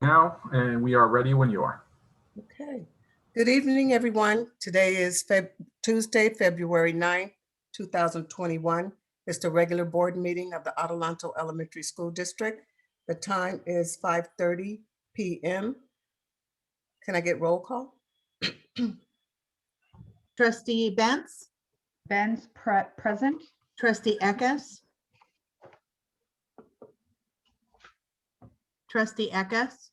Now, and we are ready when you are. Okay. Good evening, everyone. Today is Tuesday, February 9th, 2021. It's the regular board meeting of the Adelanto Elementary School District. The time is 5:30 p.m. Can I get roll call? Trustee Benz, Ben's present. Trustee Eckes. Trustee Eckes.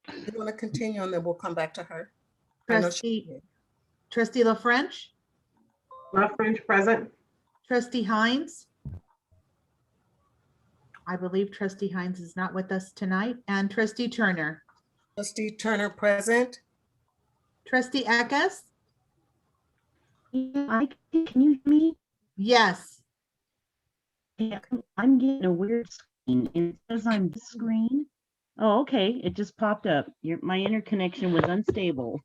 You want to continue and then we'll come back to her. I know Trustee LaFrench, LaFrench present. Trustee Hines. I believe Trustee Hines is not with us tonight, and Trustee Turner. Trustee Turner present. Trustee Eckes. Can you hear me? Yes. Yeah, I'm getting a weird screen. It says I'm this screen. Oh, okay. It just popped up. My interconnection was unstable.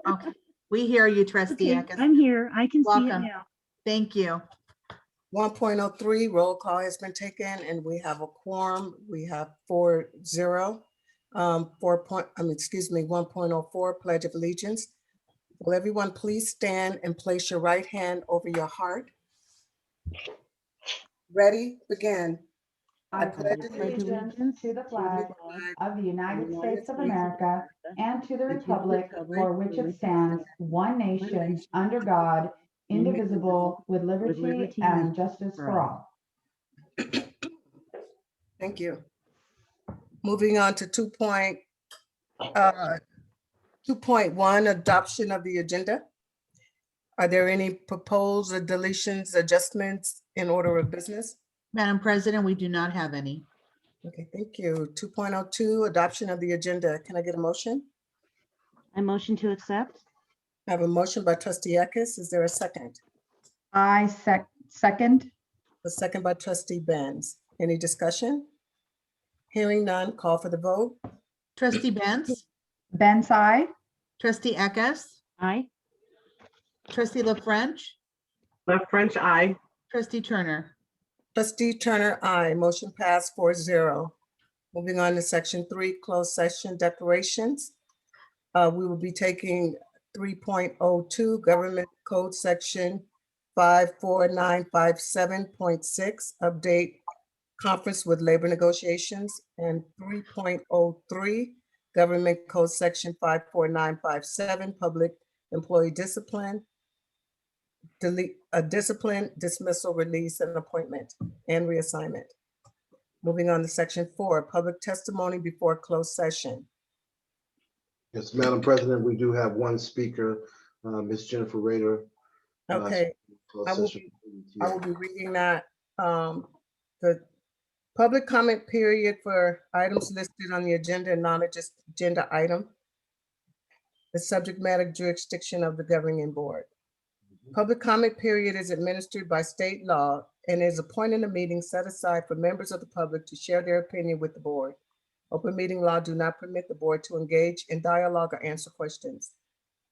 Okay. We hear you, Trustee Okay, Eckes. I'm here. I can see it Welcome. now. Thank you. 1.03 roll call has been taken and we have a quorum. We have 4-0. 1.04 Pledge of Allegiance. Will everyone please stand and place your right hand over your heart? Ready, begin. I pledge allegiance to the flag of the United States of America and to the republic for which it stands, one nation, under God, indivisible, with liberty and justice for all. Thank you. Moving on to 2.1, adoption of the agenda. Are there any proposed deletions, adjustments in order of business? Madam President, we do not have any. Okay, thank you. 2.02, adoption of the agenda. Can I get a motion? I motion to accept. I have a motion by Trustee Eckes. Is there a second? I second. A second by Trustee Benz. Any discussion? Hearing none, call for the vote. Trustee Benz, Ben's aye. Trustee Eckes, Aye. Trustee LaFrench, LaFrench, aye. Trustee Turner. Trustee Turner, aye. Motion passed 4-0. Moving on to section 3, closed session declarations. We will be taking 3.02, Government Code Section 54957.6, update conference with labor negotiations, and 3.03, Government Code Section 54957, public employee discipline, discipline, dismissal, release, and appointment, and reassignment. Moving on to section 4, public testimony before closed session. Yes, Madam President, we do have one speaker, Ms. Jennifer Rader. Okay, I will be reading that. The public comment period for items listed on the agenda and non-agenda item. The subject matter jurisdiction of the governing board. Public comment period is administered by state law and is a point in the meeting set aside for members of the public to share their opinion with the board. Open meeting law do not permit the board to engage in dialogue or answer questions.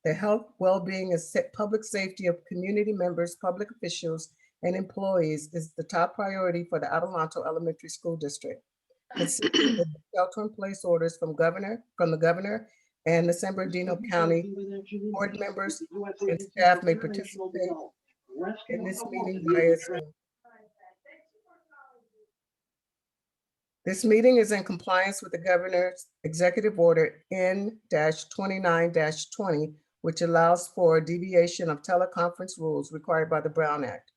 The health, well-being, and public safety of community members, public officials, and employees is the top priority for the Adelanto Elementary School District. Consistent with the shelter-in-place orders from the governor and the San Bernardino County board members and staff may participate in this meeting via Zoom. This meeting is in compliance with the governor's executive order N-29-20, which allows for deviation of teleconference rules required by the Brown Act.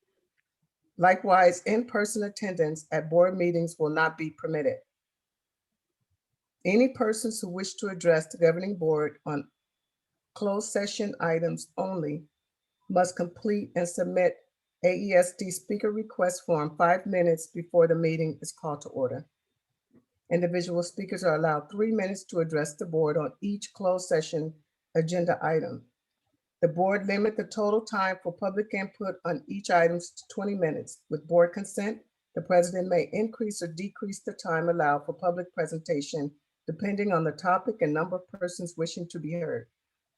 Likewise, in-person attendance at board meetings will not be permitted. Any persons who wish to address the governing board on closed session items only must complete and submit AESD speaker request form 5 minutes before the meeting is called to order. Individual speakers are allowed 3 minutes to address the board on each closed session agenda item. The board limit the total time for public input on each item to 20 minutes. With board consent, the president may increase or decrease the time allowed for public presentation depending on the topic and number of persons wishing to be heard.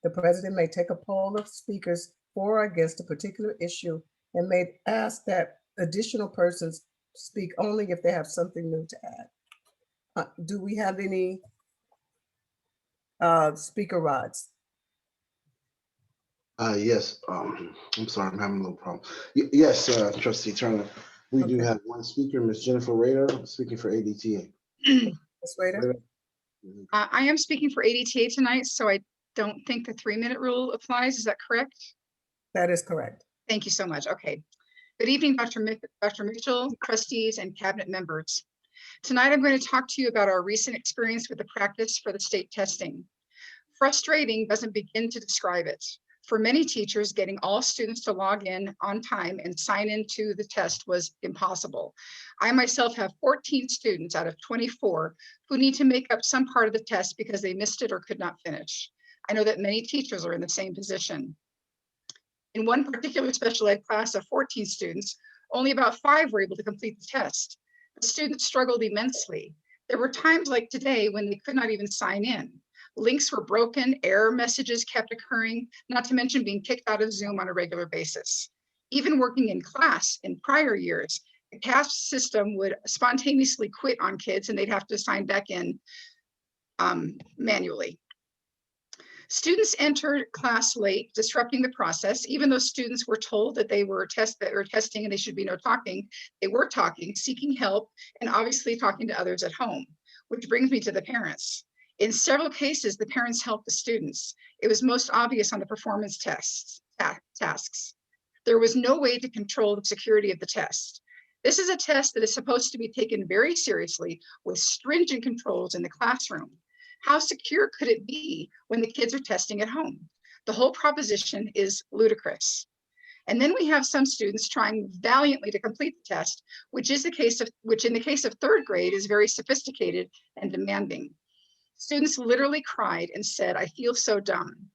The president may take a poll of speakers for or against a particular issue and may ask that additional persons speak only if they have something new to add. Do we have any speaker rods? Yes, I'm sorry, I'm having a little problem. Yes, Trustee Turner, we do Okay. have one speaker, Ms. Jennifer Rader, speaking for ADTA. Ms. Rader? I am speaking for ADTA tonight, so I don't think the 3-minute rule applies. Is that correct? That is correct. Thank you so much. Okay. Good evening, Dr. Mitchell, trustees, and cabinet members. Tonight, I'm going to talk to you about our recent experience with the practice for the state testing. Frustrating doesn't begin to describe it. For many teachers, getting all students to log in on time and sign into the test was impossible. I myself have 14 students out of 24 who need to make up some part of the test because they missed it or could not finish. I know that many teachers are in the same position. In one particular special ed class of 14 students, only about 5 were able to complete the test. The students struggled immensely. There were times like today when they could not even sign in. Links were broken, error messages kept occurring, not to mention being kicked out of Zoom on a regular basis. Even working in class in prior years, the CASP system would spontaneously quit on kids and they'd have to sign back in manually. Students entered class late, disrupting the process. Even though students were told that they were testing and they should be no talking, they were talking, seeking help, and obviously talking to others at home, which brings me to the parents. In several cases, the parents helped the students. It was most obvious on the performance tasks. There was no way to control the security of the test. This is a test that is supposed to be taken very seriously with stringent controls in the classroom. How secure could it be when the kids are testing at home? The whole proposition is ludicrous. And then we have some students trying valiantly to complete the test, which in the case of 3rd grade is very sophisticated and demanding. Students literally cried and said, "I feel so dumb."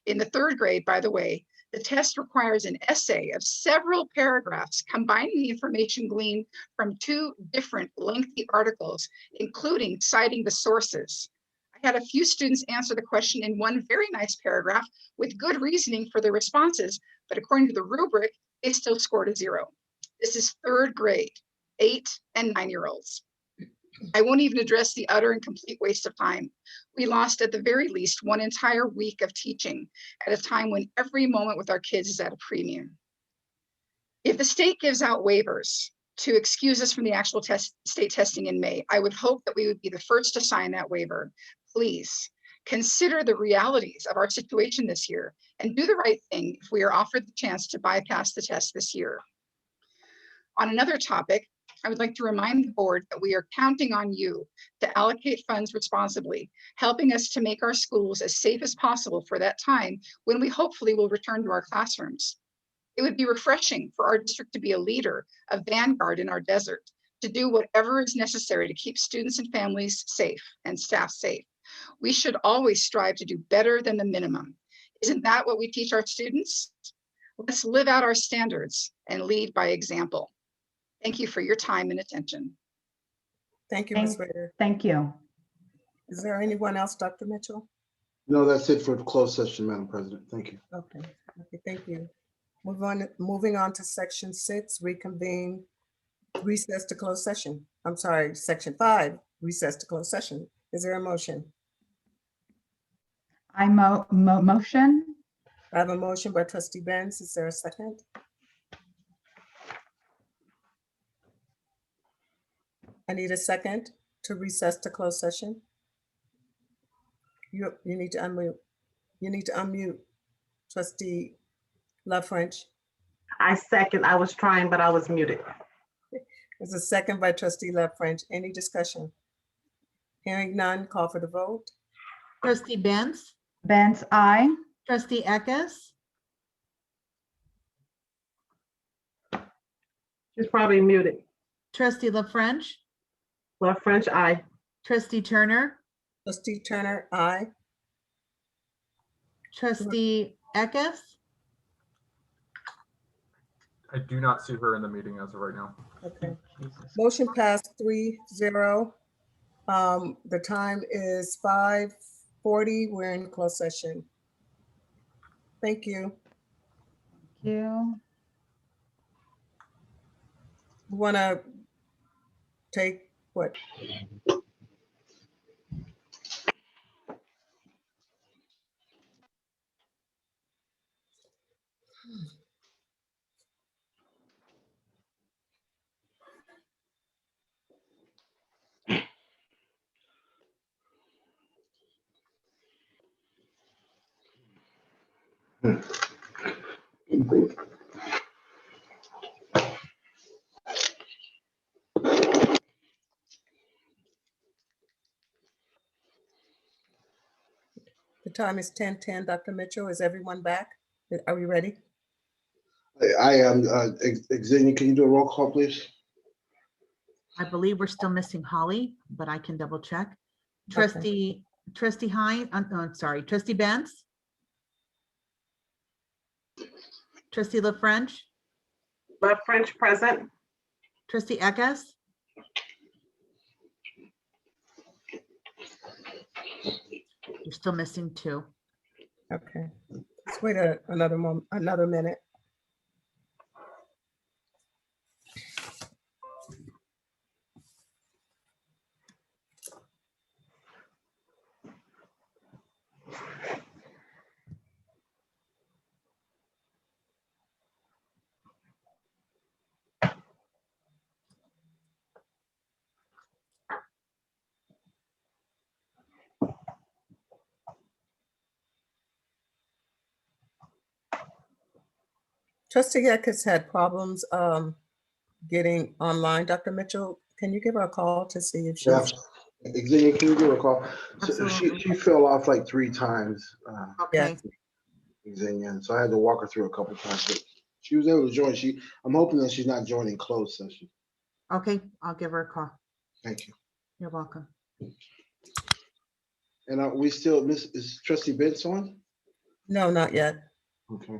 In the 3rd grade, by the way, the test requires an essay of several paragraphs combining the information gleaned from 2 different lengthy articles, including citing the sources. I had a few students answer the question in one very nice paragraph with good reasoning for their responses, but according to the rubric, they still scored a 0. This is 3rd grade, 8 and 9-year-olds. I won't even address the utter and complete waste of time. We lost at the very least 1 entire week of teaching at a time when every moment with our kids is at a premium. If the state gives out waivers to excuse us from the actual state testing in May, I would hope that we would be the first to sign that waiver. Please consider the realities of our situation this year and do the right thing if we are offered the chance to bypass the test this year. On another topic, I would like to remind the board that we are counting on you to allocate funds responsibly, helping us to make our schools as safe as possible for that time when we hopefully will return to our classrooms. It would be refreshing for our district to be a leader, a vanguard in our desert, to do whatever is necessary to keep students and families safe and staff safe. We should always strive to do better than the minimum. Isn't that what we teach our students? Let's live out our standards and lead by example. Thank you for your time and attention. Thank you, Ms. Rader. Thank you. Is there anyone else, Dr. Mitchell? No, that's it for the closed session, Madam President. Thank you. Okay, thank you. Moving on to section 6, reconvene, recess to closed session. I'm sorry, section 5, recess to closed session. Is there a motion? I motion. I have a motion by trustee Benz. Is there a second? I need a second to recess to closed session. You need to unmute. You need to unmute, trustee Love French. I second. I was trying, but I was muted. There's a second by trustee Love French. Any discussion? Hearing none, call for the vote. Trustee Benz, Benz, I. trustee Eckes, She's probably muted. trustee La French, Left French, aye. trustee Turner, Trustee Turner, aye. trustee Eckes, I do not see her in the meeting as of right now. Okay. Motion passed 3-0. The time is 5:40. We're in closed session. Thank you. Thank you. Want to take what? The time is 10:10. Dr. Mitchell, is everyone back? Are we ready? I am, Xenia, can you do a roll call, please? I believe we're still missing Holly, but I can double check. Trustee Hine, I'm sorry, Trustee Benz? Trustee La French? Love French present. Trustee Eckes? You're still missing two. Okay. Let's wait another minute. Trustee Eckes had problems getting online. Dr. Mitchell, can you give her a call to see if she's? Yeah. Xenia, can you do a call? So Absolutely. she fell off like 3 times, Okay, Xenia, and so I had to walk her through a couple times, but she was able to join. I'm hoping that she's not joining close session. okay, I'll give her a call. Thank you. You're welcome. And we still, is Trustee Benz on? No, not yet. Okay.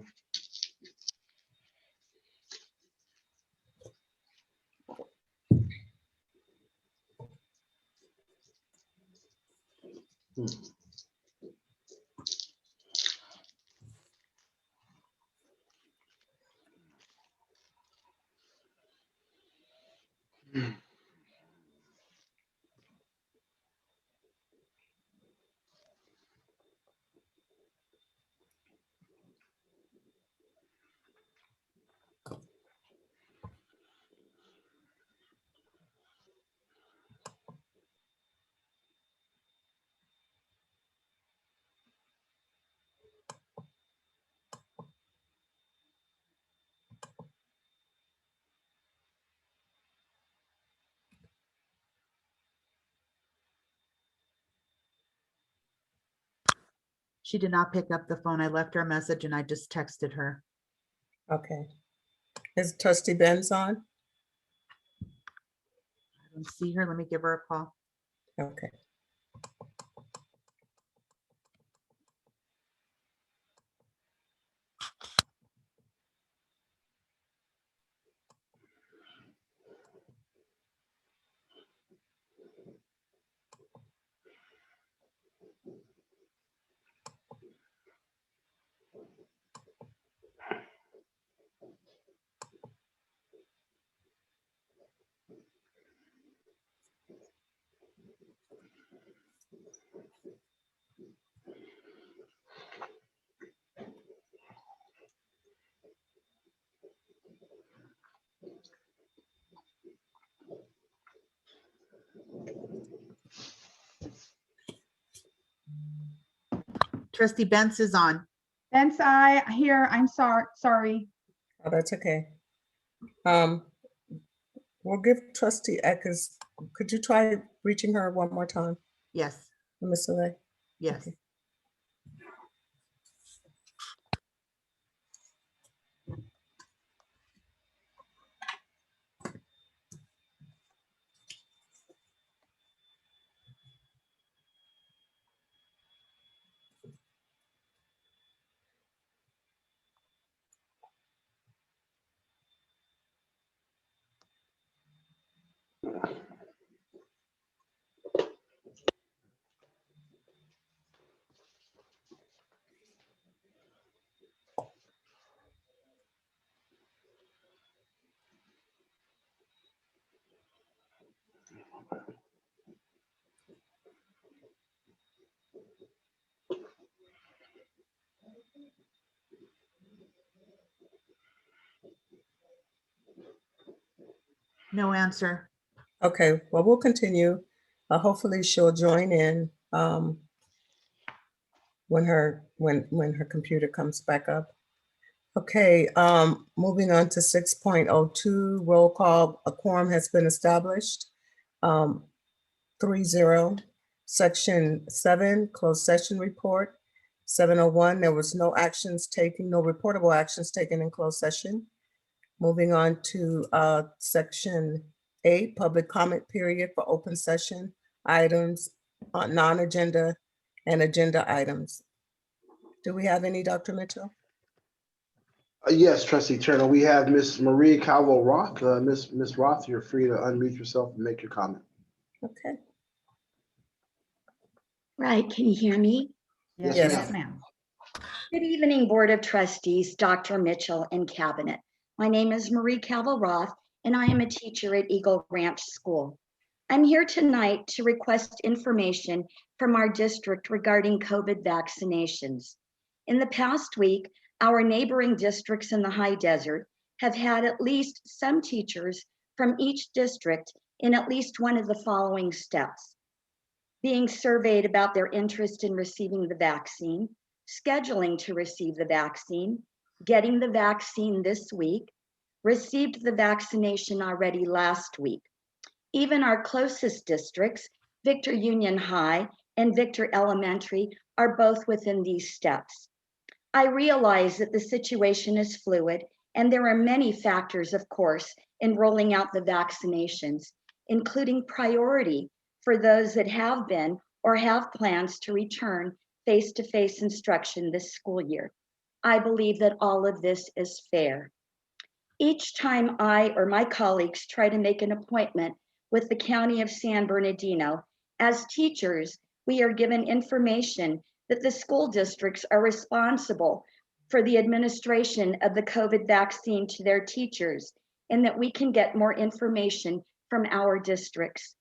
She did not pick up the phone. I left her a message and I just texted her. Okay. Is Trustee Benz on? I don't see her. Let me give her a call. Okay. Trustee Benz is on. Benz, I here, I'm sorry. Oh, that's okay. We'll give Trustee Eckes, could you try reaching her one more time, Yes, Ms. Soleil? yes. Okay. No answer. Okay, well, we'll continue. Hopefully she'll join in when her computer comes back up. Okay, moving on to 6.02, roll call. A quorum has been established. 3-0. Section 7, closed session report. 701, there was no actions taken, no reportable actions taken in closed session. Moving on to section 8, public comment period for open session items, non-agenda and agenda items. Do we have any, Dr. Mitchell? Yes, Trustee Turner, we have Miss Marie Calvo Roth. Miss Roth, you're free to unmute yourself and make your comment. Okay. Right, can you hear me? Yes, Yes. Yes, ma'am. Good evening, Board of Trustees, Dr. Mitchell, and Cabinet. My name is Marie Calvo-Roth, and I am a teacher at Eagle Ranch School. I'm here tonight to request information from our district regarding COVID vaccinations. In the past week, our neighboring districts in the high desert have had at least some teachers from each district in at least one of the following steps: being surveyed about their interest in receiving the vaccine, scheduling to receive the vaccine, getting the vaccine this week, received the vaccination already last week. Even our closest districts, Victor Union High and Victor Elementary, are both within these steps. I realize that the situation is fluid and there are many factors, of course, in rolling out the vaccinations, including priority for those that have been or have plans to return face-to-face instruction this school year. I believe that all of this is fair. Each time I or my colleagues try to make an appointment with the County of San Bernardino, as teachers, we are given information that the school districts are responsible for the administration of the COVID vaccine to their teachers, and that we can get more information from our districts.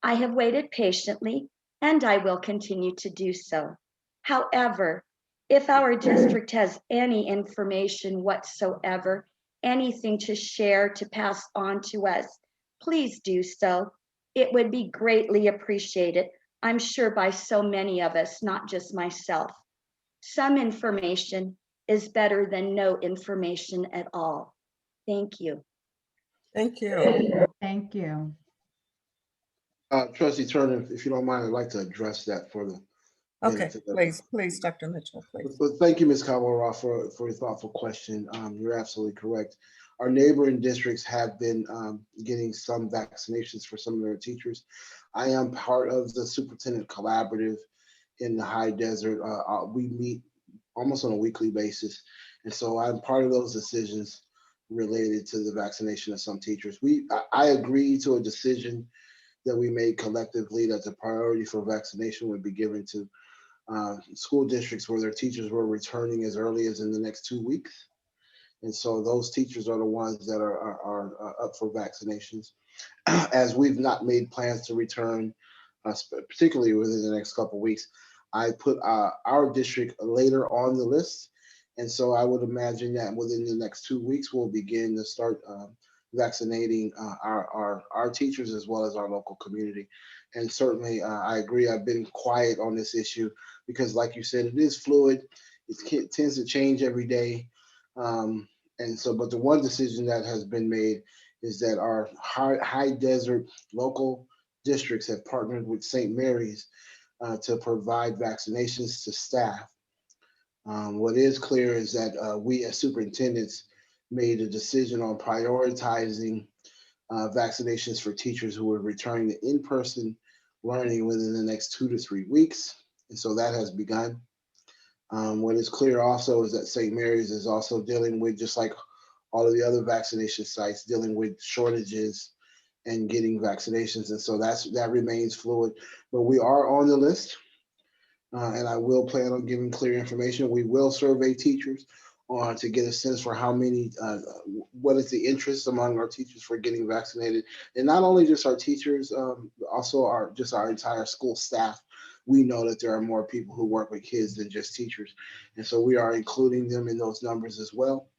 I have waited patiently, and I will continue to do so. However, if our district has any information whatsoever, anything to share, to pass on to us, please do so. It would be greatly appreciated, I'm sure, by so many of us, not just myself. Some information is better than no information at all. Thank you. Thank you. Thank you. Trustee Turner, if you don't mind, I'd like to address that for the Okay, benefit of- please, Dr. Mitchell, please. But thank you, Ms. Calvo for your thoughtful question. You're absolutely correct. Our neighboring districts have been getting some vaccinations for some of their teachers. I am part of the superintendent collaborative in the high desert. We meet almost on a weekly basis. And so I'm part of those decisions related to the vaccination of some teachers. I agree to a decision that we made collectively that the priority for vaccination would be given to school districts where their teachers were returning as early as in the next 2 weeks. And so those teachers are the ones that are up for vaccinations. As we've not made plans to return, particularly within the next couple of weeks, I put our district later on the list. And so I would imagine that within the next 2 weeks, we'll begin to start vaccinating our teachers as well as our local community. And certainly I agree, I've been quiet on this issue because like you said, it is fluid. It tends to change every day. And so, but the one decision that has been made is that our high desert local districts have partnered with St. Mary's to provide vaccinations to staff. What is clear is that we as superintendents made a decision on prioritizing vaccinations for teachers who are returning to in-person learning within the next 2 to 3 weeks. And so that has begun. What is clear also is that St. Mary's is also dealing with, just like all of the other vaccination sites, dealing with shortages and getting vaccinations. And so that remains fluid, but we are on the list. And I will plan on giving clear information. We will survey teachers to get a sense for how many, what is the interest among our teachers for getting vaccinated. And not only just our teachers, also our entire school staff. We know that there are more people who work with kids than just teachers. And so we are including them in those numbers as well.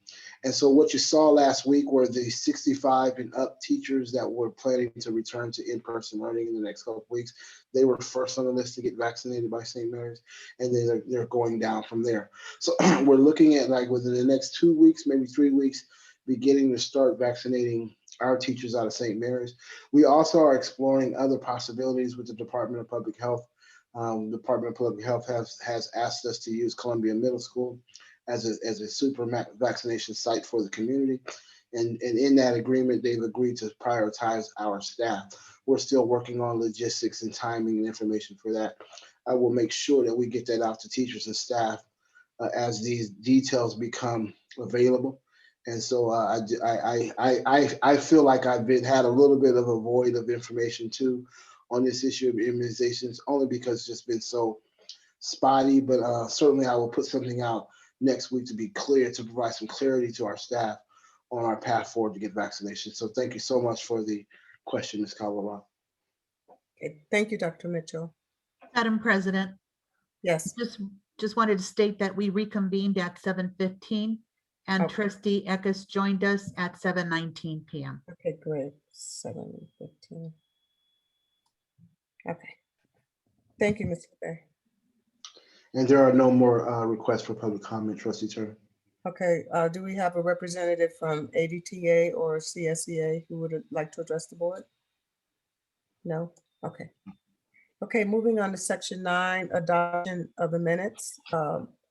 And so what you saw last week were the 65 and up teachers that were planning to return to in-person learning in the next couple of weeks. They were first on the list to get vaccinated by St. Mary's, and then they're going down from there. So we're looking at, like, within the next 2 weeks, maybe 3 weeks, beginning to start vaccinating our teachers out of St. Mary's. We also are exploring other possibilities with the Department of Public Health. The Department of Public Health has asked us to use Columbia Middle School as a super vaccination site for the community. And in that agreement, they've agreed to prioritize our staff. We're still working on logistics and timing and information for that. I will make sure that we get that out to teachers and staff as these details become available. And so I feel like I've had a little bit of a void of information too on this issue of immunizations, only because it's just been so spotty, but certainly I will put something out next week to be clear, to provide some clarity to our staff on our path forward to get vaccinations. So thank you so much for the question, Ms. Calderon. Okay, thank you, Dr. Mitchell. Madam President, Yes, just wanted to state that we reconvened at 7:15 and Okay. Trustee Eckes joined us at 7:19 p.m. okay, great, 7:15. Okay. Thank you, Mr. Bay. And there are no more requests for public comment, Trustee Turner. Okay, do we have a representative from ADTA or CSEA who would like to address the board? No? Okay. Okay, moving on to section 9, adoption of the minutes,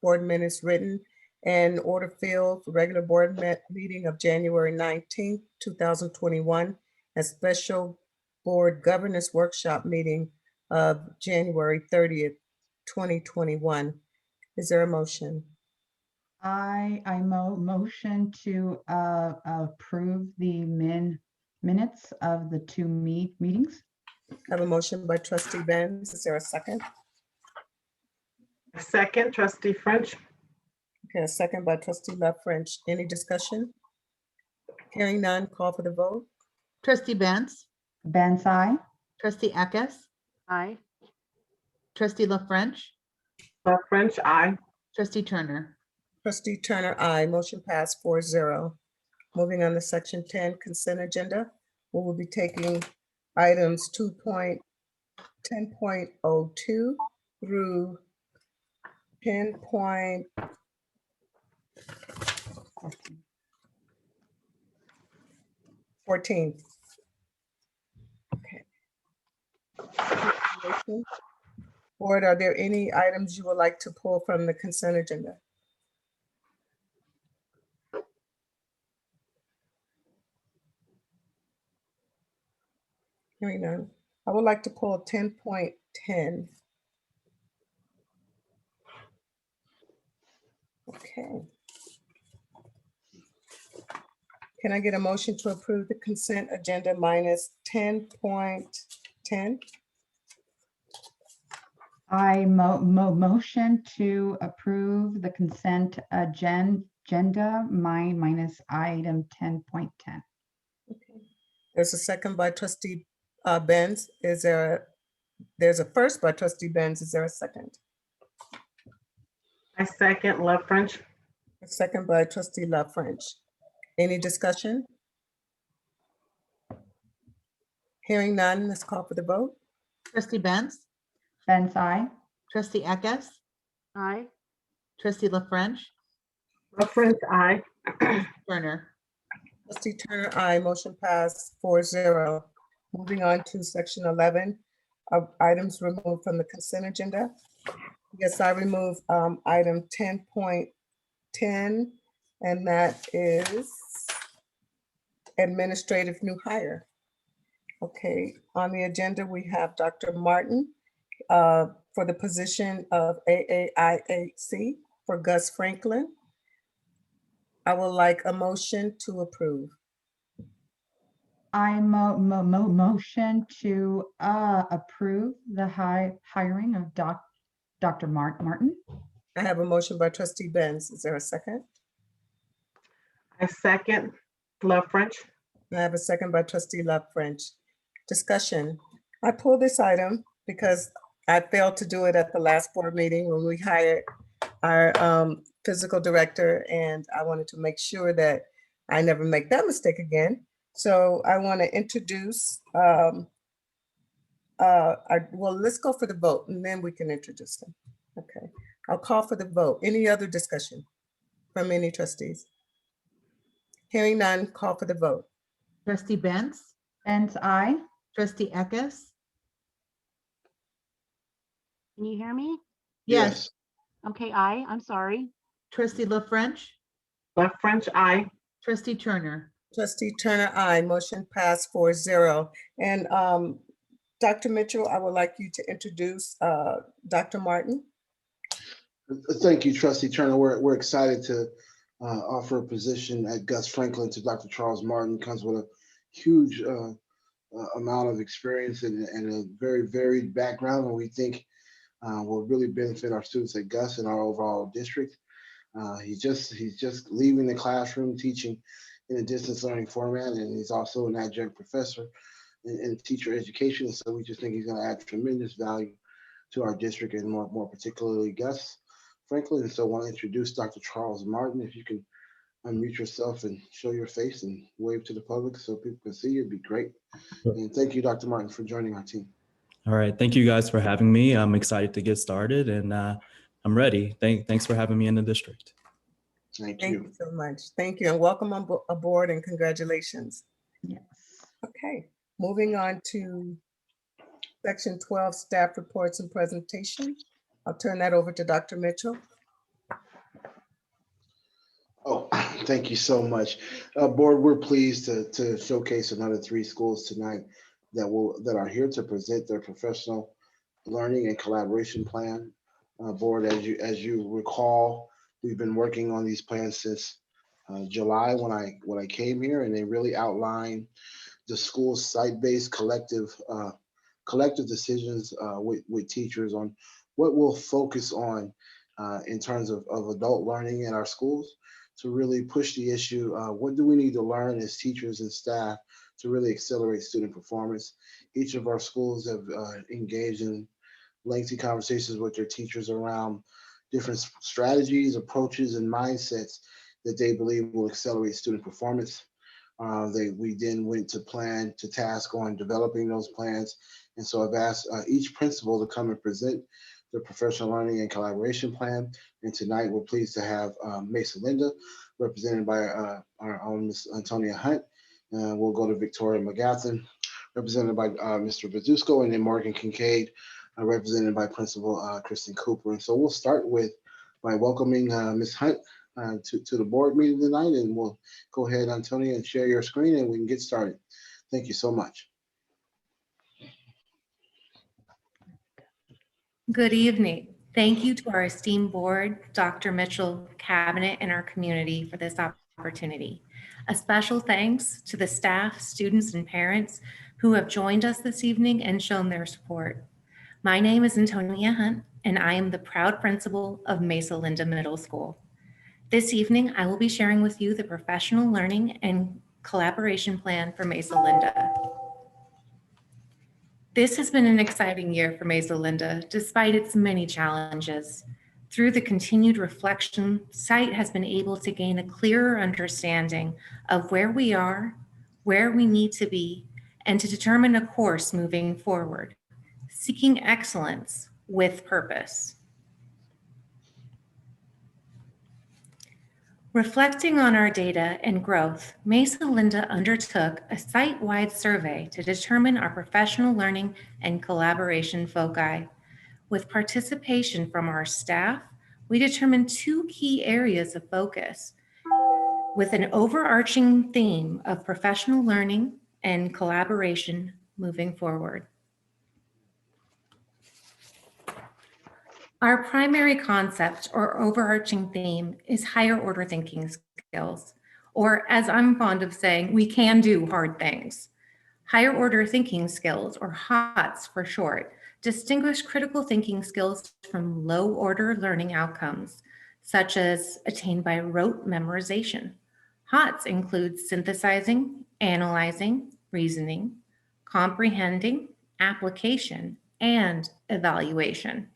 board minutes written and order filled for regular board meeting of January 19th, 2021, and special board governance workshop meeting of January 30th, 2021. Is there a motion? I motion to approve the minutes of the two meetings. I have a motion by trustee Benz. Is there a second? Second, trustee French. Okay, a second by trustee Love French. Any discussion? Hearing none, call for the vote. Trustee Benz, Benz, I. Trustee Eckes, Aye. Trustee La French, Love French, aye. Trustee Turner. Trustee Turner, aye. Motion passed 4-0. Moving on to section 10, consent agenda. We will be taking items 10.02 through 10.14. Okay. Board, are there any items you would like to pull from the consent agenda? Hearing none. I would like to pull 10.10. Okay. Can I get a motion to approve the consent agenda minus 10.10? I motion to approve the consent agenda minus item 10.10. Okay. There's a second by trustee Benz. There's a first by trustee Benz. Is there a second? I second, Love French. A second by trustee Love French. Any discussion? Hearing none, let's call for the vote. Trustee Benz, Benz, I. Trustee Eckes, Aye. Trustee La French, Love French, aye. Turner. Trustee Turner, aye. Motion passed 4-0. Moving on to section 11 of items removed from the consent agenda. Yes, I removed item 10.10, and that is administrative new hire. Okay, on the agenda, we have Dr. Martin for the position of AAIAC for Gus Franklin. I would like a motion to approve. I motion to approve the hiring of Dr. Martin. I have a motion by trustee Benz. Is there a second? I second, Love French. I have a second by trustee Love French. Discussion. I pulled this item because I failed to do it at the last board meeting when we hired our physical director, and I wanted to make sure that I never make that mistake again. So I want to introduce, well, let's go for the vote and then we can introduce them. Okay, I'll call for the vote. Any other discussion from any trustees? Hearing none, call for the vote. Trustee Benz, Benz, I. trustee Eckes. Can you hear me? Yes, Okay, I'm sorry. trustee La French, Left French, I. trustee Turner. Trustee Turner, aye. Motion passed 4-0. And Dr. Mitchell, I would like you to introduce Dr. Martin. Thank you, Trustee Turner. We're excited to offer a position at Gus Franklin to Dr. Charles Martin. Comes with a huge amount of experience and a very varied background, and we think will really benefit our students at Gus and our overall district. He's just leaving the classroom teaching in a distance learning format, and he's also an adjunct professor in teacher education. So we just think he's going to add tremendous value to our district and more particularly Gus Franklin. And so I want to introduce Dr. Charles Martin. If you can unmute yourself and show your face and wave to the public so people can see you, it'd be great. And thank you, Dr. Martin, for joining our team. All right. Thank you guys for having me. I'm excited to get started and I'm ready. Thanks for having me in the district. Thank Thank you. you so much. Thank you, and welcome aboard and congratulations. Yes. Okay, moving on to section 12, staff reports and presentation. I'll turn that over to Dr. Mitchell. Oh, thank you so much. Board, we're pleased to showcase another 3 schools tonight that are here to present their professional learning and collaboration plan. Board, as you recall, we've been working on these plans since July when I came here, and they really outline the school's site-based collective decisions with teachers on what we'll focus on in terms of adult learning in our schools, to really push the issue. What do we need to learn as teachers and staff to really accelerate student performance? Each of our schools have engaged in lengthy conversations with their teachers around different strategies, approaches, and mindsets that they believe will accelerate student performance. We then went to task on developing those plans. And so I've asked each principal to come and present the professional learning and collaboration plan. And tonight we're pleased to have Mesa Linda, represented by our own Ms. Antonia Hunt. We'll go to Victoria Mcgathern, represented by Mr. Bazusco, and then Morgan Kincaid, represented by Principal Kristen Cooper. And so we'll start by welcoming Ms. Hunt to the board meeting tonight, and we'll go ahead, Antonia, and share your screen and we can get started. Thank you so much. Good evening. Thank you to our esteemed board, Dr. Mitchell, cabinet, and our community for this opportunity. A special thanks to the staff, students, and parents who have joined us this evening and shown their support. My name is Antonia Hunt, and I am the proud principal of Mesa Linda Middle School. This evening, I will be sharing with you the professional learning and collaboration plan for Mesa Linda. This has been an exciting year for Mesa Linda, despite its many challenges. Through the continued reflection, SITE has been able to gain a clearer understanding of where we are, where we need to be, and to determine a course moving forward, seeking excellence with purpose. Reflecting on our data and growth, Mesa Linda undertook a site-wide survey to determine our professional learning and collaboration foci. With participation from our staff, we determined 2 key areas of focus, with an overarching theme of professional learning and collaboration moving forward. Our primary concept or overarching theme is higher order thinking skills, or as I'm fond of saying, we can do hard things. Higher order thinking skills, or HOTS for short, distinguish critical thinking skills from low order learning outcomes, such as attained by rote memorization. HOTS include synthesizing, analyzing, reasoning, comprehending, application, and evaluation.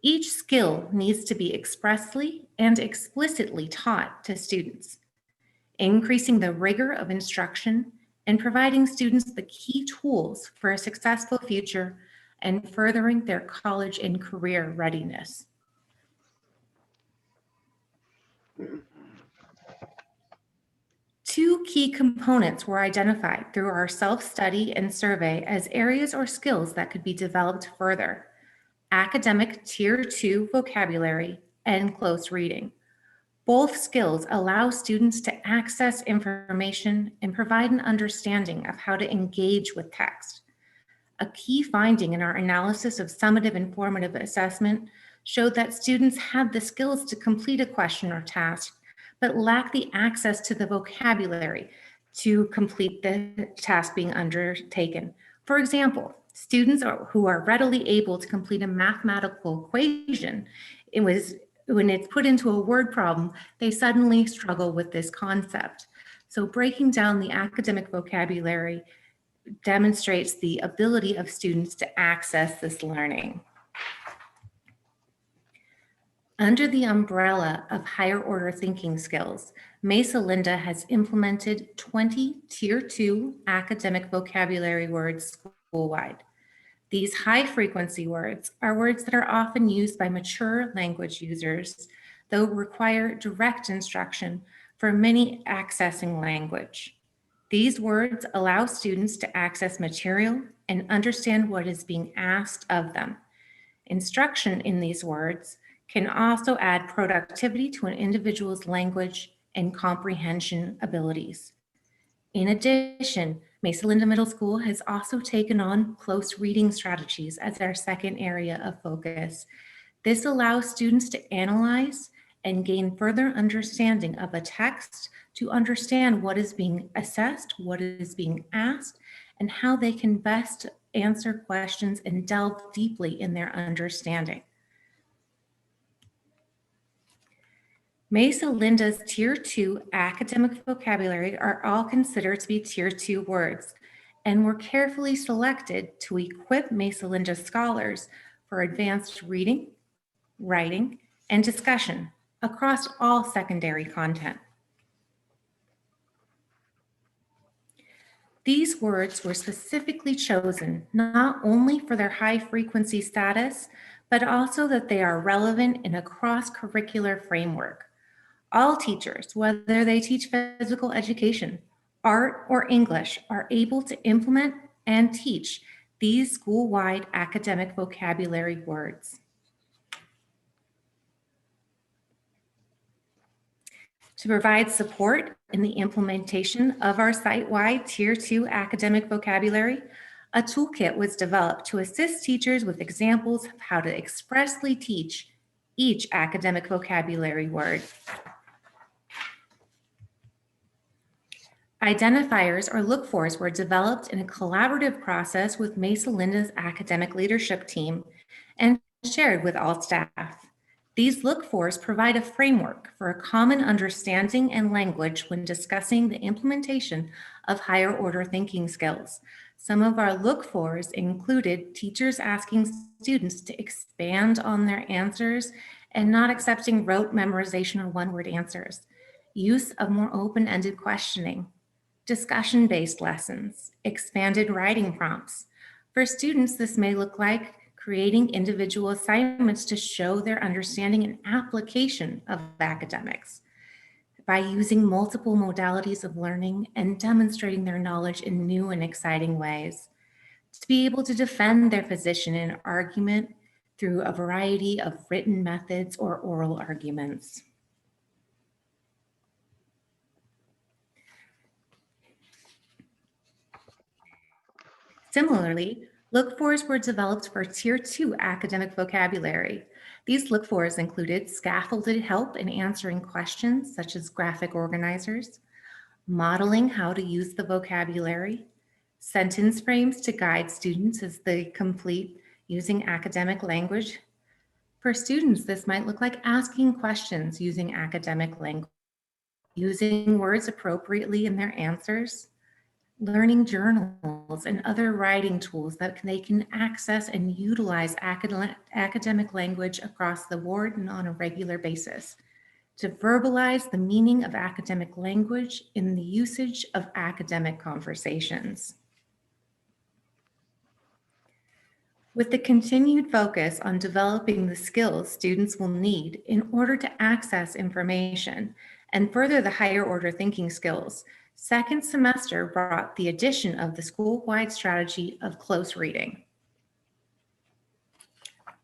Each skill needs to be expressly and explicitly taught to students, increasing the rigor of instruction and providing students the key tools for a successful future and furthering their college and career readiness. Two key components were identified through our self-study and survey as areas or skills that could be developed further: academic Tier 2 vocabulary and close reading. Both skills allow students to access information and provide an understanding of how to engage with text. A key finding in our analysis of summative and formative assessment showed that students had the skills to complete a question or task, but lack the access to the vocabulary to complete the task being undertaken. For example, students who are readily able to complete a mathematical equation, when it's put into a word problem, they suddenly struggle with this concept. So breaking down the academic vocabulary demonstrates the ability of students to access this learning. Under the umbrella of higher order thinking skills, Mesa Linda has implemented 20 Tier 2 academic vocabulary words school-wide. These high frequency words are words that are often used by mature language users, though require direct instruction for many accessing language. These words allow students to access material and understand what is being asked of them. Instruction in these words can also add productivity to an individual's language and comprehension abilities. In addition, Mesa Linda Middle School has also taken on close reading strategies as our second area of focus. This allows students to analyze and gain further understanding of a text to understand what is being assessed, what is being asked, and how they can best answer questions and delve deeply in their understanding. Mesa Linda's Tier 2 academic vocabulary are all considered to be Tier 2 words and were carefully selected to equip Mesa Linda scholars for advanced reading, writing, and discussion across all secondary content. These words were specifically chosen not only for their high frequency status, but also that they are relevant in a cross-curricular framework. All teachers, whether they teach physical education, art, or English, are able to implement and teach these school-wide academic vocabulary words. To provide support in the implementation of our site-wide Tier 2 academic vocabulary, a toolkit was developed to assist teachers with examples of how to expressly teach each academic vocabulary word. Identifiers or look-fors were developed in a collaborative process with Mesa Linda's academic leadership team and shared with all staff. These look-fors provide a framework for a common understanding and language when discussing the implementation of higher order thinking skills. Some of our look-fors included teachers asking students to expand on their answers and not accepting rote memorization or one-word answers, use of more open-ended questioning, discussion-based lessons, expanded writing prompts. For students, this may look like creating individual assignments to show their understanding and application of academics by using multiple modalities of learning and demonstrating their knowledge in new and exciting ways. To be able to defend their position in argument through a variety of written methods or oral arguments. Similarly, look-fors were developed for Tier 2 academic vocabulary. These look-fors included scaffolded help in answering questions such as graphic organizers, modeling how to use the vocabulary, sentence frames to guide students as they complete using academic language. For students, this might look like asking questions using academic language, using words appropriately in their answers, learning journals, and other writing tools that they can access and utilize academic language across the board and on a regular basis. To verbalize the meaning of academic language in the usage of academic conversations. With the continued focus on developing the skills students will need in order to access information and further the higher order thinking skills, second semester brought the addition of the school-wide strategy of close reading.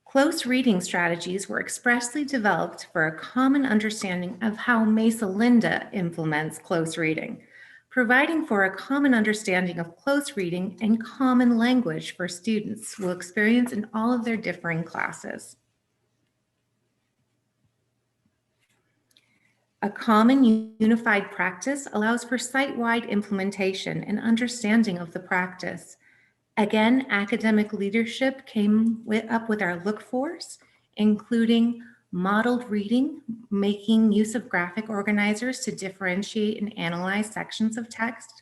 Close reading strategies were expressly developed for a common understanding of how Mesa Linda implements close reading, providing for a common understanding of close reading and common language for students will experience in all of their differing classes. A common unified practice allows for site-wide implementation and understanding of the practice. Again, academic leadership came up with our look-fors, including modeled reading, making use of graphic organizers to differentiate and analyze sections of text,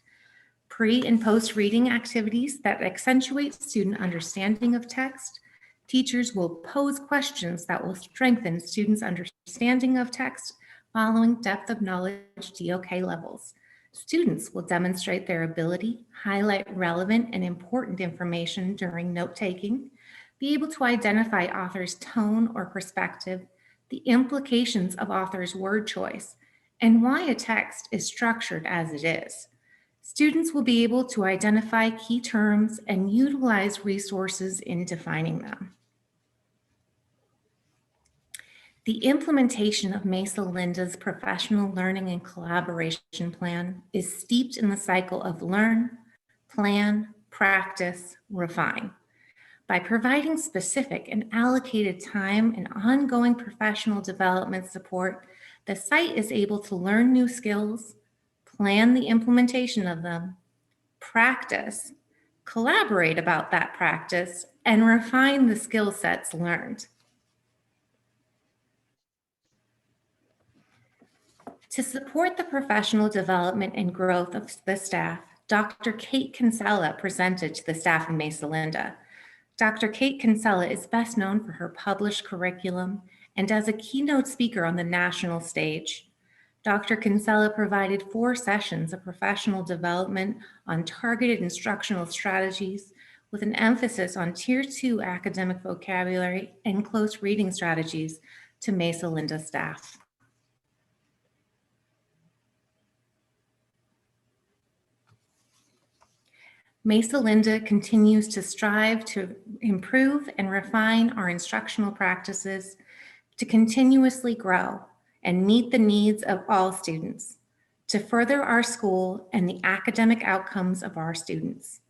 pre and post reading activities that accentuate student understanding of text. Teachers will pose questions that will strengthen students' understanding of text following depth of knowledge DOK levels. Students will demonstrate their ability, highlight relevant and important information during note-taking, be able to identify author's tone or perspective, the implications of author's word choice, and why a text is structured as it is. Students will be able to identify key terms and utilize resources in defining them. The implementation of Mesa Linda's professional learning and collaboration plan is steeped in the cycle of learn, plan, practice, refine. By providing specific and allocated time and ongoing professional development support, the site is able to learn new skills, plan the implementation of them, practice, collaborate about that practice, and refine the skill sets learned. To support the professional development and growth of the staff, Dr. Kate Kinsella presented to the staff in Mesa Linda. Dr. Kate Kinsella is best known for her published curriculum and as a keynote speaker on the national stage. Dr. Kinsella provided 4 sessions of professional development on targeted instructional strategies with an emphasis on Tier 2 academic vocabulary and close reading strategies to Mesa Linda staff. Mesa Linda continues to strive to improve and refine our instructional practices to continuously grow and meet the needs of all students, to further our school and the academic outcomes of our students.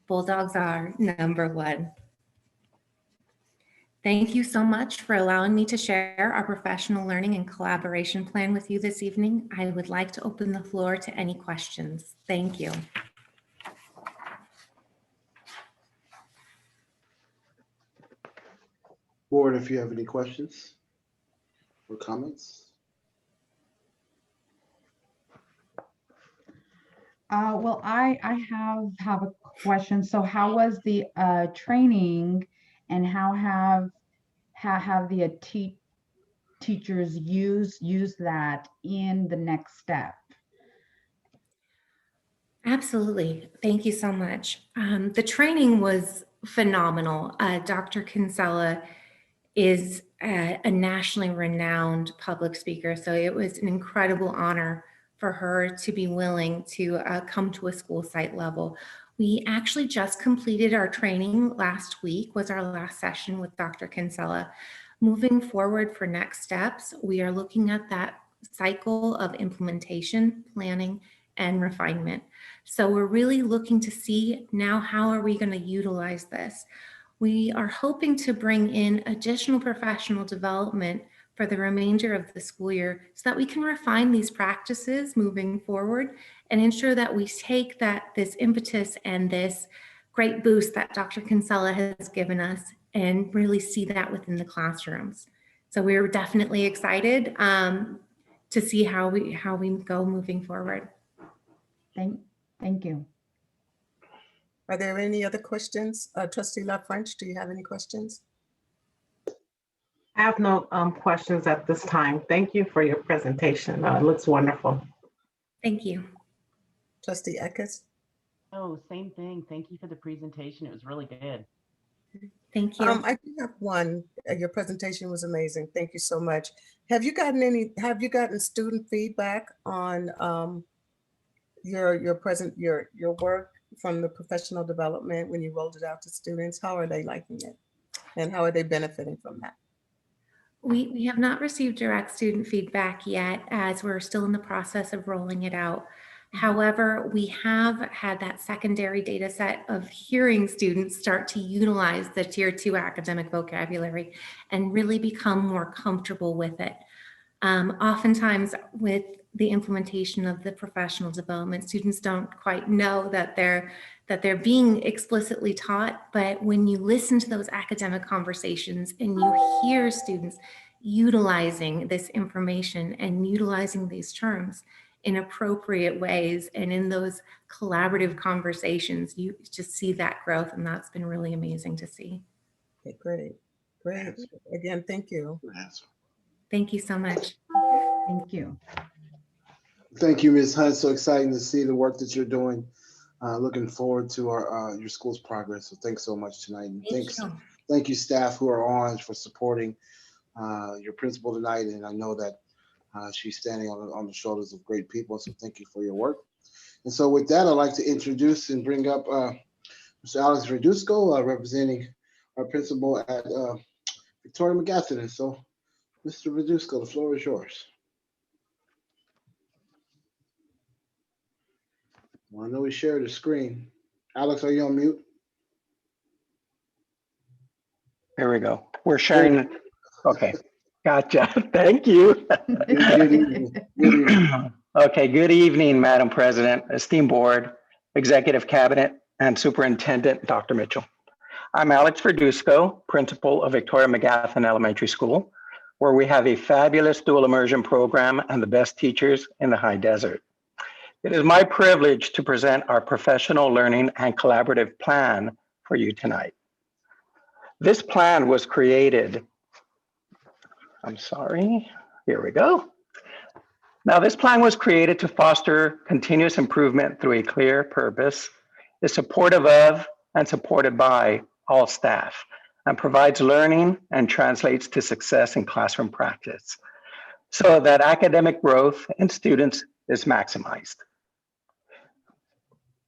Bulldogs are #1. Thank you so much for allowing me to share our professional learning and collaboration plan with you this evening. I would like to open the floor to any questions. Thank you. Board, if you have any questions or comments. Well, I have a question. So how was the training, and how have the teachers use that in the next step? Absolutely. Thank you so much. The training was phenomenal. Dr. Kinsella is a nationally renowned public speaker, so it was an incredible honor for her to be willing to come to a school site level. We actually just completed our training last week, was our last session with Dr. Kinsella. Moving forward for next steps, we are looking at that cycle of implementation, planning, and refinement. So we're really looking to see now, how are we going to utilize this? We are hoping to bring in additional professional development for the remainder of the school year so that we can refine these practices moving forward and ensure that we take this impetus and this great boost that Dr. Kinsella has given us and really see that within the classrooms. So we're definitely excited to see how we go moving forward. Thank you. Are there any other questions? Trustee La French, do you have any questions? I have no questions at this time. Thank you for your presentation. It looks wonderful. Thank you. Trustee Eckes? Oh, same thing. Thank you for the presentation. It was really good. Thank you. I do have one. Your presentation was amazing. Thank you so much. Have you gotten student feedback on your work from the professional development when you rolled it out to students? How are they liking it? And how are they benefiting from that? We have not received direct student feedback yet, as we're still in the process of rolling it out. However, we have had that secondary data set of hearing students start to utilize the Tier 2 academic vocabulary and really become more comfortable with it. Oftentimes with the implementation of the professional development, students don't quite know that they're being explicitly taught, but when you listen to those academic conversations and you hear students utilizing this information and utilizing these terms in appropriate ways and in those collaborative conversations, you just see that growth, and that's been really amazing to see. Okay, great. Again, thank you. Thank you so much. Thank you. Thank you, Ms. Hunt. So exciting to see the work that you're doing. Looking forward to your school's progress. So thanks so much tonight. And thank you staff who are on for supporting your principal tonight. And I know that she's standing on the shoulders of great people. So thank you for your work. And so with that, I'd like to introduce and bring up Mr. Alex Verduzco, representing our principal at Victoria Mcgathern. And so Mr. Verduzco, the floor is yours. Well, I know we shared the screen. Alex, are you on mute? There we go. We're sharing. Okay, gotcha. Thank you. Good evening. Okay, good evening, Madam President, esteemed board, executive cabinet, and Superintendent Dr. Mitchell. I'm Alex Verduzco, principal of Victoria Mcgathern Elementary School, where we have a fabulous dual immersion program and the best teachers in the high desert. It is my privilege to present our professional learning and collaborative plan for you tonight. This plan was created, here we go. Now, this plan was created to foster continuous improvement through a clear purpose, is supportive of and supported by all staff, and provides learning and translates to success in classroom practice so that academic growth in students is maximized.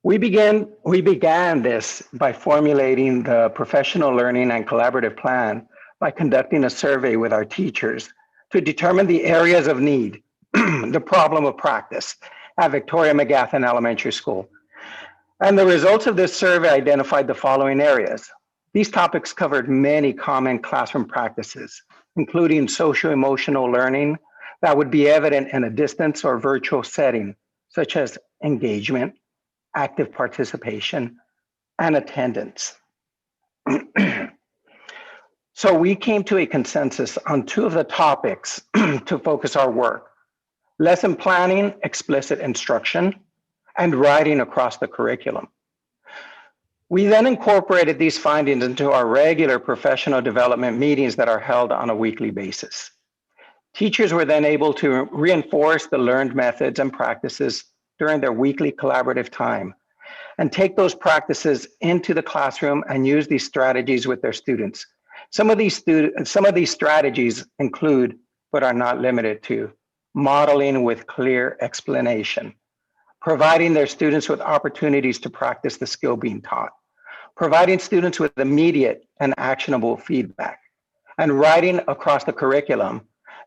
We began this by formulating the professional learning and collaborative plan by conducting a survey with our teachers to determine the areas of need, the problem of practice at Victoria Mcgathern Elementary School. And the results of this survey identified the following areas. These topics covered many common classroom practices, including socio-emotional learning that would be evident in a distance or virtual setting, such as engagement, active participation, and attendance. So we came to a consensus on two of the topics to focus our work: lesson planning, explicit instruction, and writing across the curriculum. We then incorporated these findings into our regular professional development meetings that are held on a weekly basis. Teachers were then able to reinforce the learned methods and practices during their weekly collaborative time and take those practices into the classroom and use these strategies with their students. Some of these strategies include, but are not limited to, modeling with clear explanation, providing their students with opportunities to practice the skill being taught, providing students with immediate and actionable feedback, and writing across the curriculum.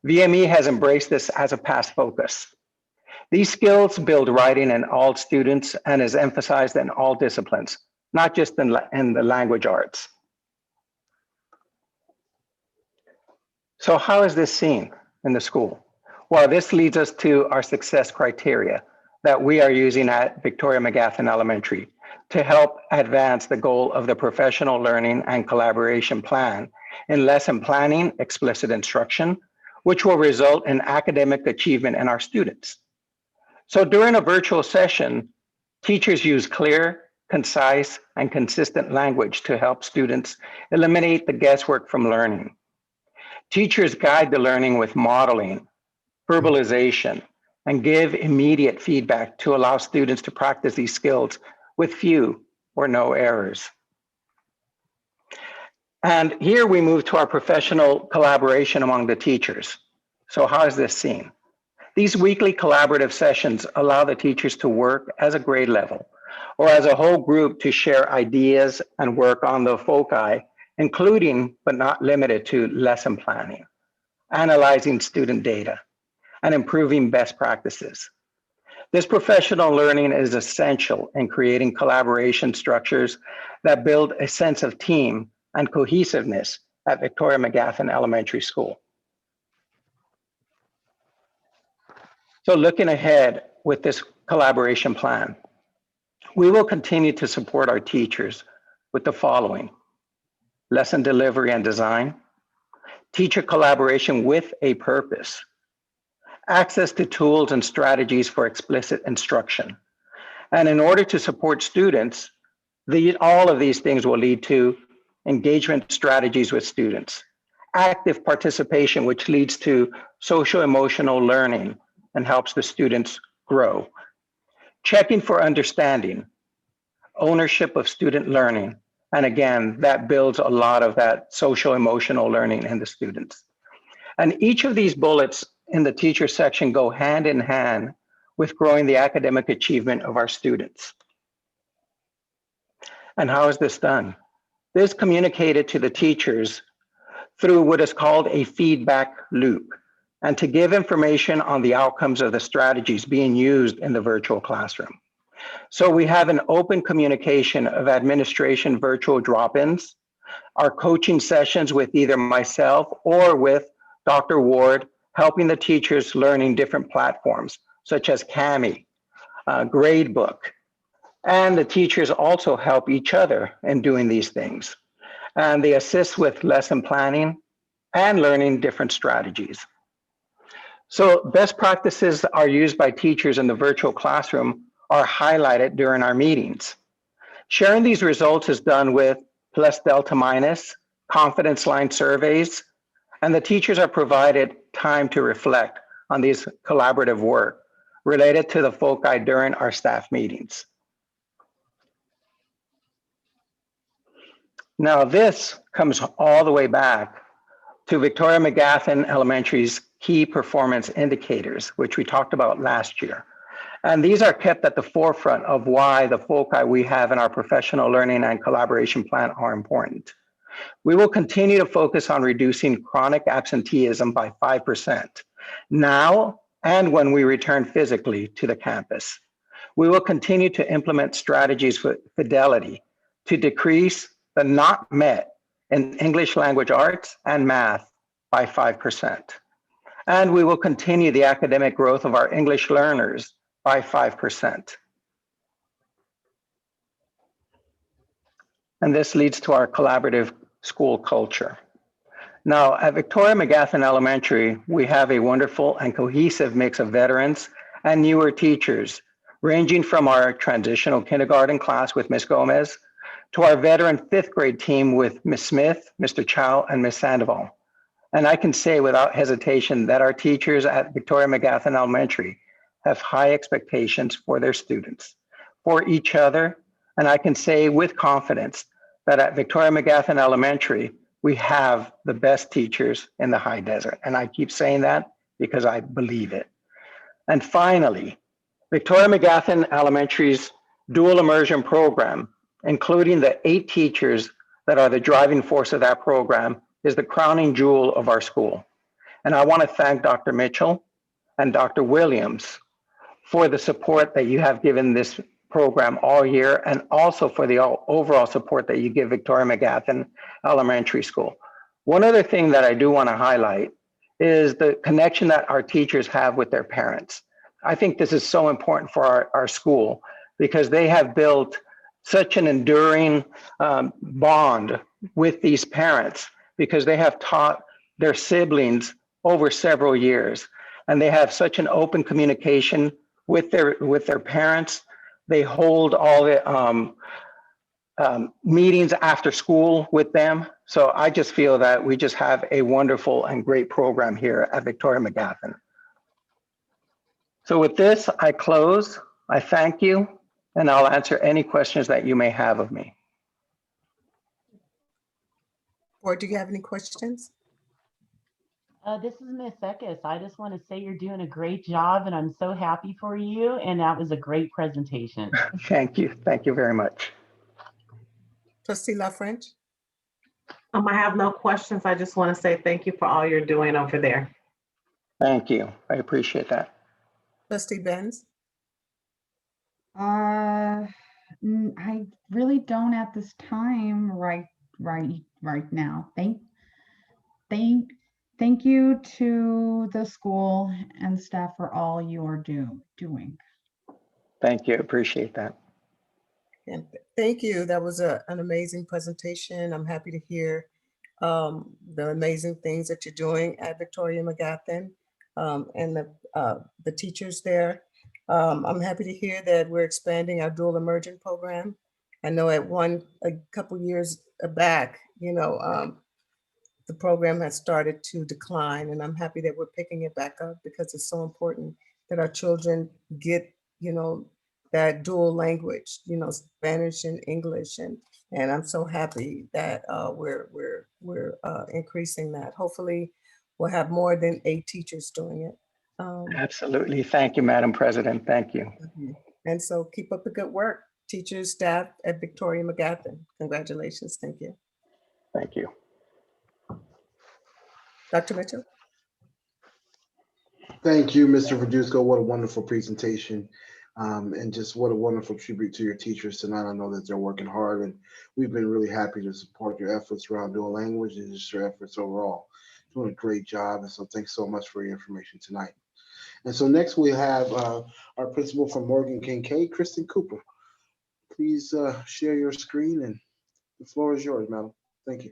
VME has embraced this as a past focus. These skills build writing in all students and is emphasized in all disciplines, not just in the language arts. So how is this seen in the school? Well, this leads us to our success criteria that we are using at Victoria Mcgathern Elementary to help advance the goal of the professional learning and collaboration plan in lesson planning, explicit instruction, which will result in academic achievement in our students. So during a virtual session, teachers use clear, concise, and consistent language to help students eliminate the guesswork from learning. Teachers guide the learning with modeling, verbalization, and give immediate feedback to allow students to practice these skills with few or no errors. And here we move to our professional collaboration among the teachers. So how is this seen? These weekly collaborative sessions allow the teachers to work as a grade level or as a whole group to share ideas and work on the foci, including but not limited to lesson planning, analyzing student data, and improving best practices. This professional learning is essential in creating collaboration structures that build a sense of team and cohesiveness at Victoria Mcgathern Elementary School. So looking ahead with this collaboration plan, we will continue to support our teachers with the following: lesson delivery and design, teacher collaboration with a purpose, access to tools and strategies for explicit instruction. And in order to support students, all of these things will lead to engagement strategies with students, active participation, which leads to social emotional learning and helps the students grow, checking for understanding, ownership of student learning. And again, that builds a lot of that social emotional learning in the students. And each of these bullets in the teacher section go hand in hand with growing the academic achievement of our students. And how is this done? This is communicated to the teachers through what is called a feedback loop, and to give information on the outcomes of the strategies being used in the virtual classroom. So we have an open communication of administration virtual drop-ins, our coaching sessions with either myself or with Dr. Ward, helping the teachers learning different platforms such as Kami, Gradebook, and the teachers also help each other in doing these things. And they assist with lesson planning and learning different strategies. So best practices are used by teachers in the virtual classroom are highlighted during our meetings. Sharing these results is done with plus delta minus, confidence line surveys, and the teachers are provided time to reflect on these collaborative work related to the foci during our staff meetings. Now this comes all the way back to Victoria Mcgathern Elementary's key performance indicators, which we talked about last year. And these are kept at the forefront of why the foci we have in our professional learning and collaboration plan are important. We will continue to focus on reducing chronic absenteeism by 5% now and when we return physically to the campus. We will continue to implement strategies with fidelity to decrease the not met in English language arts and math by 5%. And we will continue the academic growth of our English learners by 5%. And this leads to our collaborative school culture. Now, at Victoria Mcgathern Elementary, we have a wonderful and cohesive mix of veterans and newer teachers, ranging from our transitional kindergarten class with Ms. Gomez to our veteran 5th grade team with Ms. Smith, Mr. Chow, and Ms. Sandoval. And I can say without hesitation that our teachers at Victoria Mcgathern Elementary have high expectations for their students, for each other, and I can say with confidence that at Victoria Mcgathern Elementary, we have the best teachers in the high desert. And I keep saying that because I believe it. And finally, Victoria Mcgathern Elementary's dual immersion program, including the 8 teachers that are the driving force of that program, is the crowning jewel of our school. And I want to thank Dr. Mitchell and Dr. Williams for the support that you have given this program all year, and also for the overall support that you give Victoria Mcgathern Elementary School. One other thing that I do want to highlight is the connection that our teachers have with their parents. I think this is so important for our school because they have built such an enduring bond with these parents because they have taught their siblings over several years, and they have such an open communication with their parents They hold all the meetings after school with them. So I just feel that we just have a wonderful and great program here at Victoria Mcgathern. So with this, I close. I thank you, and I'll answer any questions that you may have of me. Or do you have any questions? This is Miss Eckes. I just want to say you're doing a great job and I'm so happy for you. And that was a great presentation. Thank you. Thank you very much. Trustee La French? I have no questions. I just want to say thank you for all you're doing over there. Thank you. I appreciate that. Trustee Benz? I really don't at this time right now. Thank you to the school and staff for all you are doing. Thank you. Appreciate that. And thank you. That was an amazing presentation. I'm happy to hear the amazing things that you're doing at Victoria Mcgathern and the teachers there. I'm happy to hear that we're expanding our dual immersion program. I know a couple years back, the program has started to decline, and I'm happy that we're picking it back up because it's so important that our children get, that dual language, Spanish and English, and I'm so happy that we're increasing that. Hopefully, we'll have more than 8 teachers doing it. Absolutely. Thank you, Madam President. Thank you. And so keep up the good work, teachers, staff at Victoria Mcgathern. Congratulations. Thank you. Thank you. Dr. Mitchell? Thank you, Mr. Verduzco. What a wonderful presentation. And just what a wonderful tribute to your teachers tonight. I know that they're working hard, and we've been really happy to support your efforts around dual language and just your efforts overall. Doing a great job. And so thanks so much for your information tonight. And so next we have our principal from Morgan Kincaid, Kristen Cooper. Please share your screen, and the floor is yours, madam. Thank you.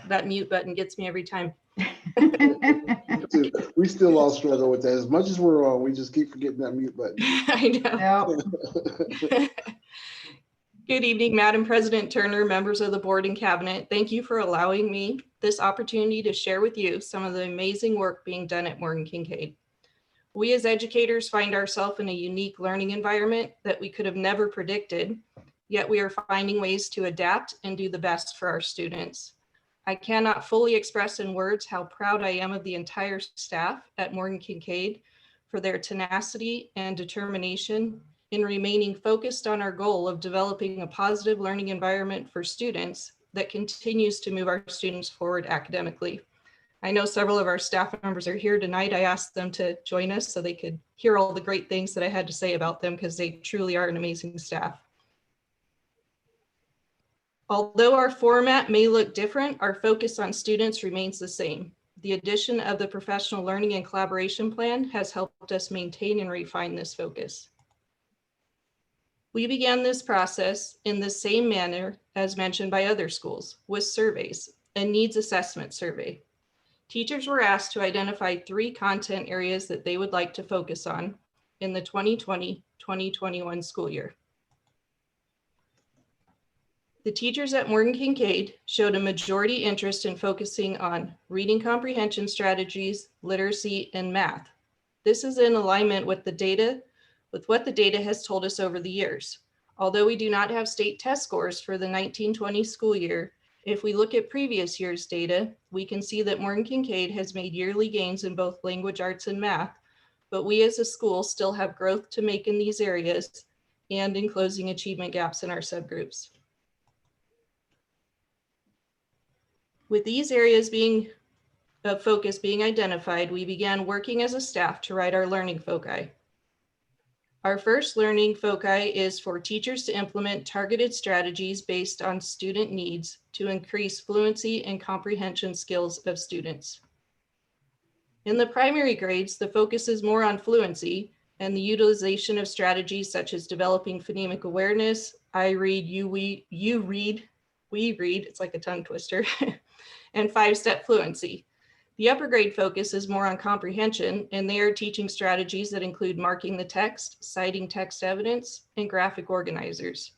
That mute button gets me every time. We still all struggle with that. As much as we're on, we just keep forgetting that mute button. I know. Good evening, Madam President Turner, members of the board and cabinet. Thank you for allowing me this opportunity to share with you some of the amazing work being done at Morgan Kincaid. We as educators find ourselves in a unique learning environment that we could have never predicted, yet we are finding ways to adapt and do the best for our students. I cannot fully express in words how proud I am of the entire staff at Morgan Kincaid for their tenacity and determination in remaining focused on our goal of developing a positive learning environment for students that continues to move our students forward academically. I know several of our staff members are here tonight. I asked them to join us so they could hear all the great things that I had to say about them because they truly are an amazing staff. Although our format may look different, our focus on students remains the same. The addition of the professional learning and collaboration plan has helped us maintain and refine this focus. We began this process in the same manner as mentioned by other schools, with surveys, a needs assessment survey. Teachers were asked to identify 3 content areas that they would like to focus on in the 2020-2021 school year. The teachers at Morgan Kincaid showed a majority interest in focusing on reading comprehension strategies, literacy, and math. This is in alignment with what the data has told us over the years. Although we do not have state test scores for the 1920 school year, if we look at previous year's data, we can see that Morgan Kincaid has made yearly gains in both language arts and math, but we as a school still have growth to make in these areas and in closing achievement gaps in our subgroups. With these areas of focus being identified, we began working as a staff to write our learning foci. Our first learning foci is for teachers to implement targeted strategies based on student needs to increase fluency and comprehension skills of students. In the primary grades, the focus is more on fluency and the utilization of strategies such as developing phonemic awareness, I read, you read, we read, it's like a tongue twister, and 5-step fluency. The upper grade focus is more on comprehension, and they are teaching strategies that include marking the text, citing text evidence, and graphic organizers.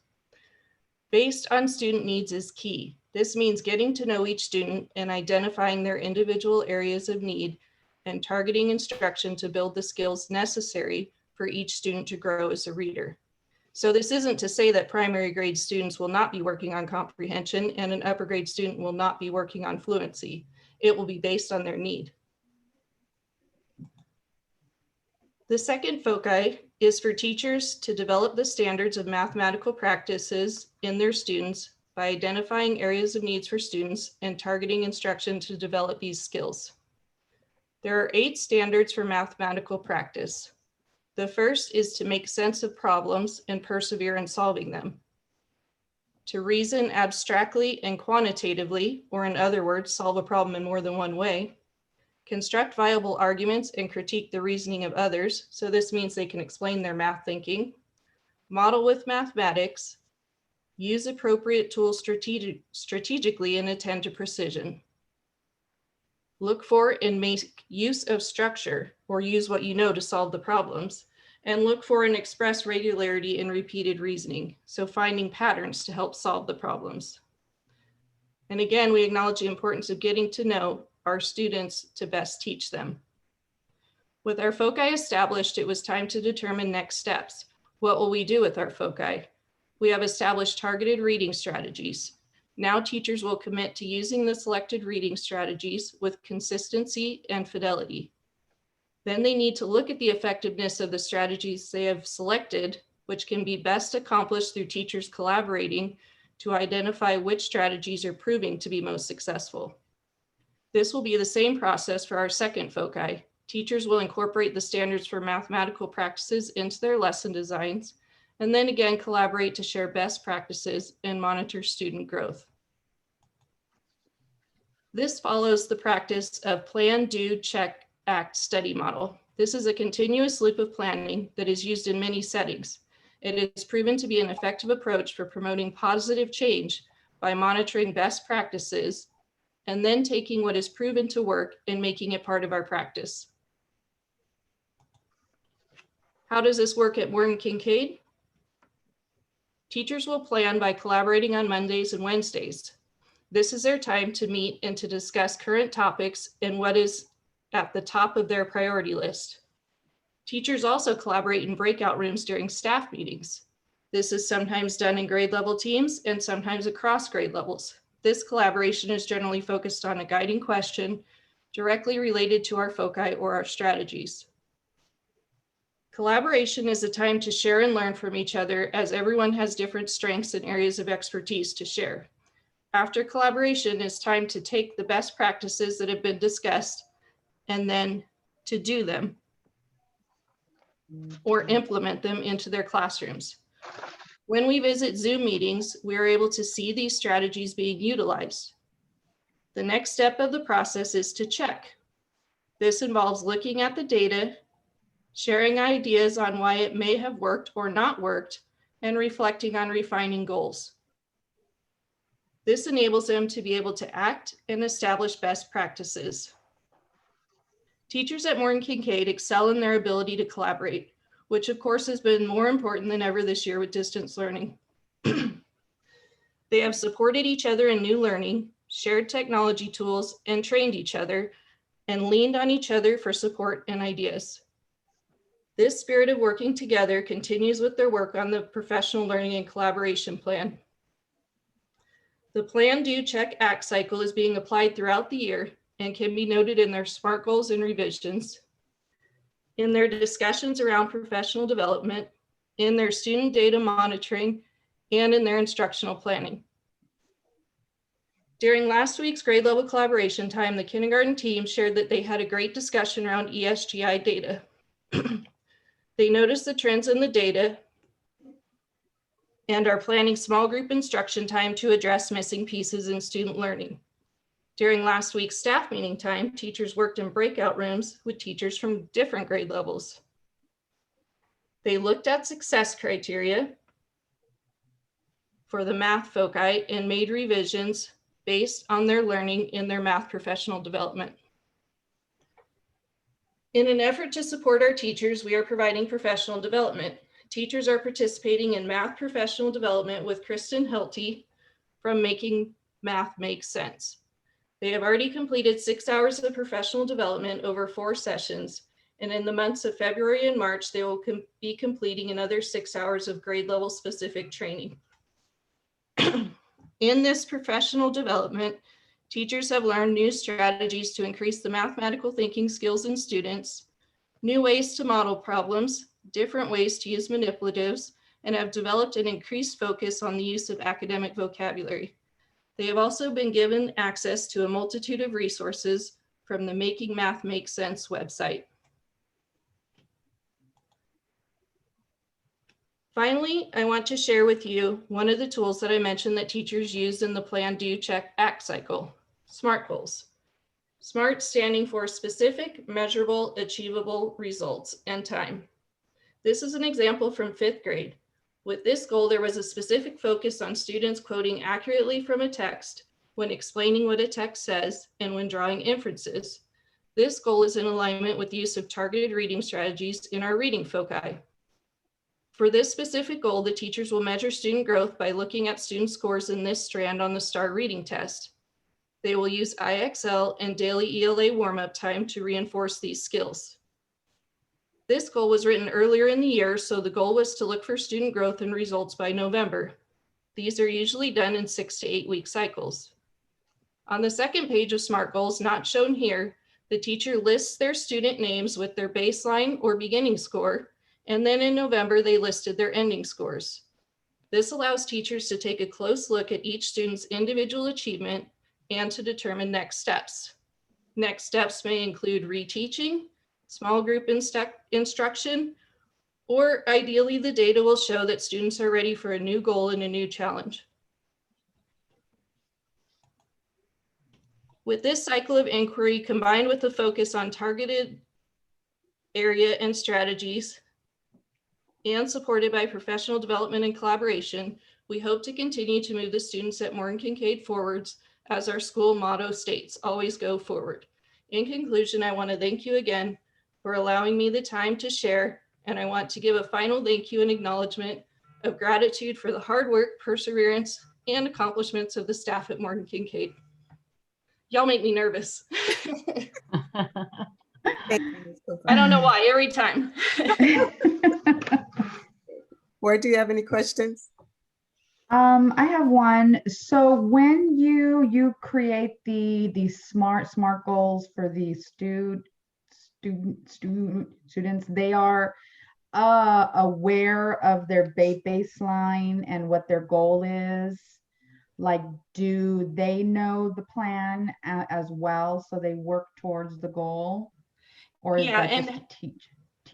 Based on student needs is key. This means getting to know each student and identifying their individual areas of need and targeting instruction to build the skills necessary for each student to grow as a reader. So this isn't to say that primary grade students will not be working on comprehension and an upper grade student will not be working on fluency. It will be based on their need. The second foci is for teachers to develop the standards of mathematical practices in their students by identifying areas of needs for students and targeting instruction to develop these skills. There are 8 standards for mathematical practice. The first is to make sense of problems and persevere in solving them. To reason abstractly and quantitatively, or in other words, solve a problem in more than one way. Construct viable arguments and critique the reasoning of others. So this means they can explain their math thinking. Model with mathematics. Use appropriate tools strategically and attend to precision. Look for and make use of structure, or use what you know to solve the problems. And look for and express regularity in repeated reasoning. So finding patterns to help solve the problems. And again, we acknowledge the importance of getting to know our students to best teach them. With our foci established, it was time to determine next steps. What will we do with our foci? We have established targeted reading strategies. Now teachers will commit to using the selected reading strategies with consistency and fidelity. Then they need to look at the effectiveness of the strategies they have selected, which can be best accomplished through teachers collaborating to identify which strategies are proving to be most successful. This will be the same process for our second foci. Teachers will incorporate the standards for mathematical practices into their lesson designs, and then again collaborate to share best practices and monitor student growth. This follows the practice of plan, do, check, act study model. This is a continuous loop of planning that is used in many settings. It is proven to be an effective approach for promoting positive change by monitoring best practices and then taking what is proven to work and making it part of our practice. How does this work at Morgan Kincaid? Teachers will plan by collaborating on Mondays and Wednesdays. This is their time to meet and to discuss current topics and what is at the top of their priority list. Teachers also collaborate in breakout rooms during staff meetings. This is sometimes done in grade level teams and sometimes across grade levels. This collaboration is generally focused on a guiding question directly related to our foci or our strategies. Collaboration is a time to share and learn from each other, as everyone has different strengths and areas of expertise to share. After collaboration, it's time to take the best practices that have been discussed and then to do them or implement them into their classrooms. When we visit Zoom meetings, we are able to see these strategies being utilized. The next step of the process is to check. This involves looking at the data, sharing ideas on why it may have worked or not worked, and reflecting on refining goals. This enables them to be able to act and establish best practices. Teachers at Morgan Kincaid excel in their ability to collaborate, which of course has been more important than ever this year with distance learning. They have supported each other in new learning, shared technology tools, and trained each other, and leaned on each other for support and ideas. This spirit of working together continues with their work on the professional learning and collaboration plan. The plan, do, check, act cycle is being applied throughout the year and can be noted in their SMART goals and revisions, in their discussions around professional development, in their student data monitoring, and in their instructional planning. During last week's grade level collaboration time, the kindergarten team shared that they had a great discussion around ESGI data. They noticed the trends in the data and are planning small group instruction time to address missing pieces in student learning. During last week's staff meeting time, teachers worked in breakout rooms with teachers from different grade levels. They looked at success criteria for the math foci and made revisions based on their learning in their math professional development. In an effort to support our teachers, we are providing professional development. Teachers are participating in math professional development with Kristen Hilty from Making Math Make Sense. They have already completed 6 hours of professional development over 4 sessions, and in the months of February and March, they will be completing another 6 hours of grade level specific training. In this professional development, teachers have learned new strategies to increase the mathematical thinking skills in students, new ways to model problems, different ways to use manipulatives, and have developed an increased focus on the use of academic vocabulary. They have also been given access to a multitude of resources from the Making Math Make Sense website. Finally, I want to share with you one of the tools that I mentioned that teachers use in the Plan, Do, Check, Act cycle, SMART goals. SMART standing for specific, measurable, achievable results and time. This is an example from 5th grade. With this goal, there was a specific focus on students quoting accurately from a text when explaining what a text says and when drawing inferences. This goal is in alignment with the use of targeted reading strategies in our reading foci. For this specific goal, the teachers will measure student growth by looking at student scores in this strand on the STAR reading test. They will use IXL and daily ELA warm-up time to reinforce these skills. This goal was written earlier in the year, so the goal was to look for student growth and results by November. These are usually done in 6 to 8 week cycles. On the second page of SMART goals, not shown here, the teacher lists their student names with their baseline or beginning score, and then in November, they listed their ending scores. This allows teachers to take a close look at each student's individual achievement and to determine next steps. Next steps may include reteaching, small group instruction, or ideally the data will show that students are ready for a new goal and a new challenge. With this cycle of inquiry combined with the focus on targeted area and strategies, and supported by professional development and collaboration, we hope to continue to move the students at Morgan Kincaid forwards as our school motto states, always go forward. In conclusion, I want to thank you again for allowing me the time to share, and I want to give a final thank you and acknowledgement of gratitude for the hard work, perseverance, and accomplishments of the staff at Morgan Kincaid. Y'all make me nervous. I don't know why, every time. Ward, do you have any questions? I have one. So when you create the smart goals for the students, they are aware of their baseline and what their goal is. Like, do they know the plan as well, so they work towards the goal? Or is that just to teach?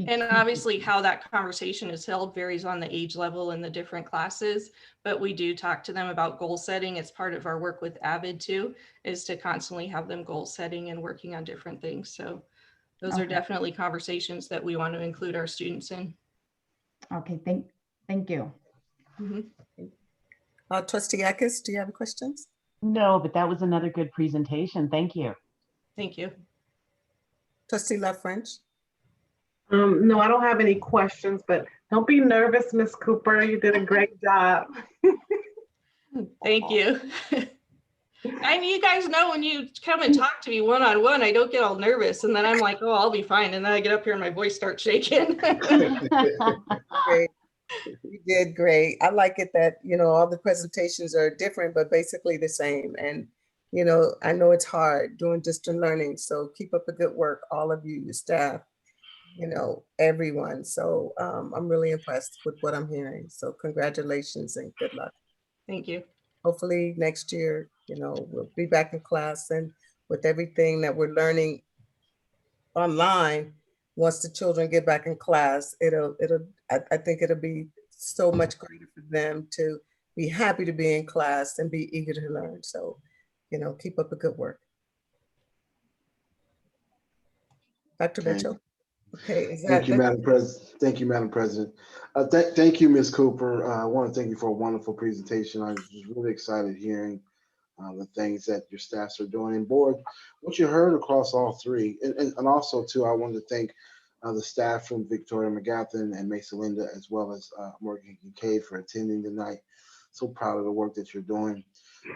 And obviously how that conversation is held varies on the age level in the different classes, but we do talk to them about goal setting. It's part of our work with AVID too, is to constantly have them goal setting and working on different things. So those are definitely conversations that we want to include our students in. Okay, thank you. Trustee Eckes, do you have questions? No, but that was another good presentation. Thank you. Thank you. Trustee LaFrench? No, I don't have any questions, but don't be nervous, Ms. Cooper. You did a great job. Thank you. And you guys know when you come and talk to me one-on-one, I don't get all nervous. And then I'm like, oh, I'll be fine. And then I get up here and my voice starts shaking. Great. You did great. I like it that, all the presentations are different, but basically the same. And, I know it's hard doing distant learning. So keep up the good work, all of you, your staff, everyone. So I'm really impressed with what I'm hearing. So congratulations and good luck. Thank you. Hopefully next year, we'll be back in class, and with everything that we're learning online, once the children get back in class, I think it'll be so much greater for them to be happy to be in class and be eager to learn. So, keep up the good work. Dr. Mitchell? Okay, is Thank that, you, Madam President. Thank you, Madam President. Thank you, Ms. Cooper. I want to thank you for a wonderful presentation. I was just really excited hearing the things that your staffs are doing. And board, what you heard across all three, and also too, I wanted to thank the staff from Victoria Mcgathern and Mesa Linda, as well as Morgan Kincaid for attending tonight. So proud of the work that you're doing.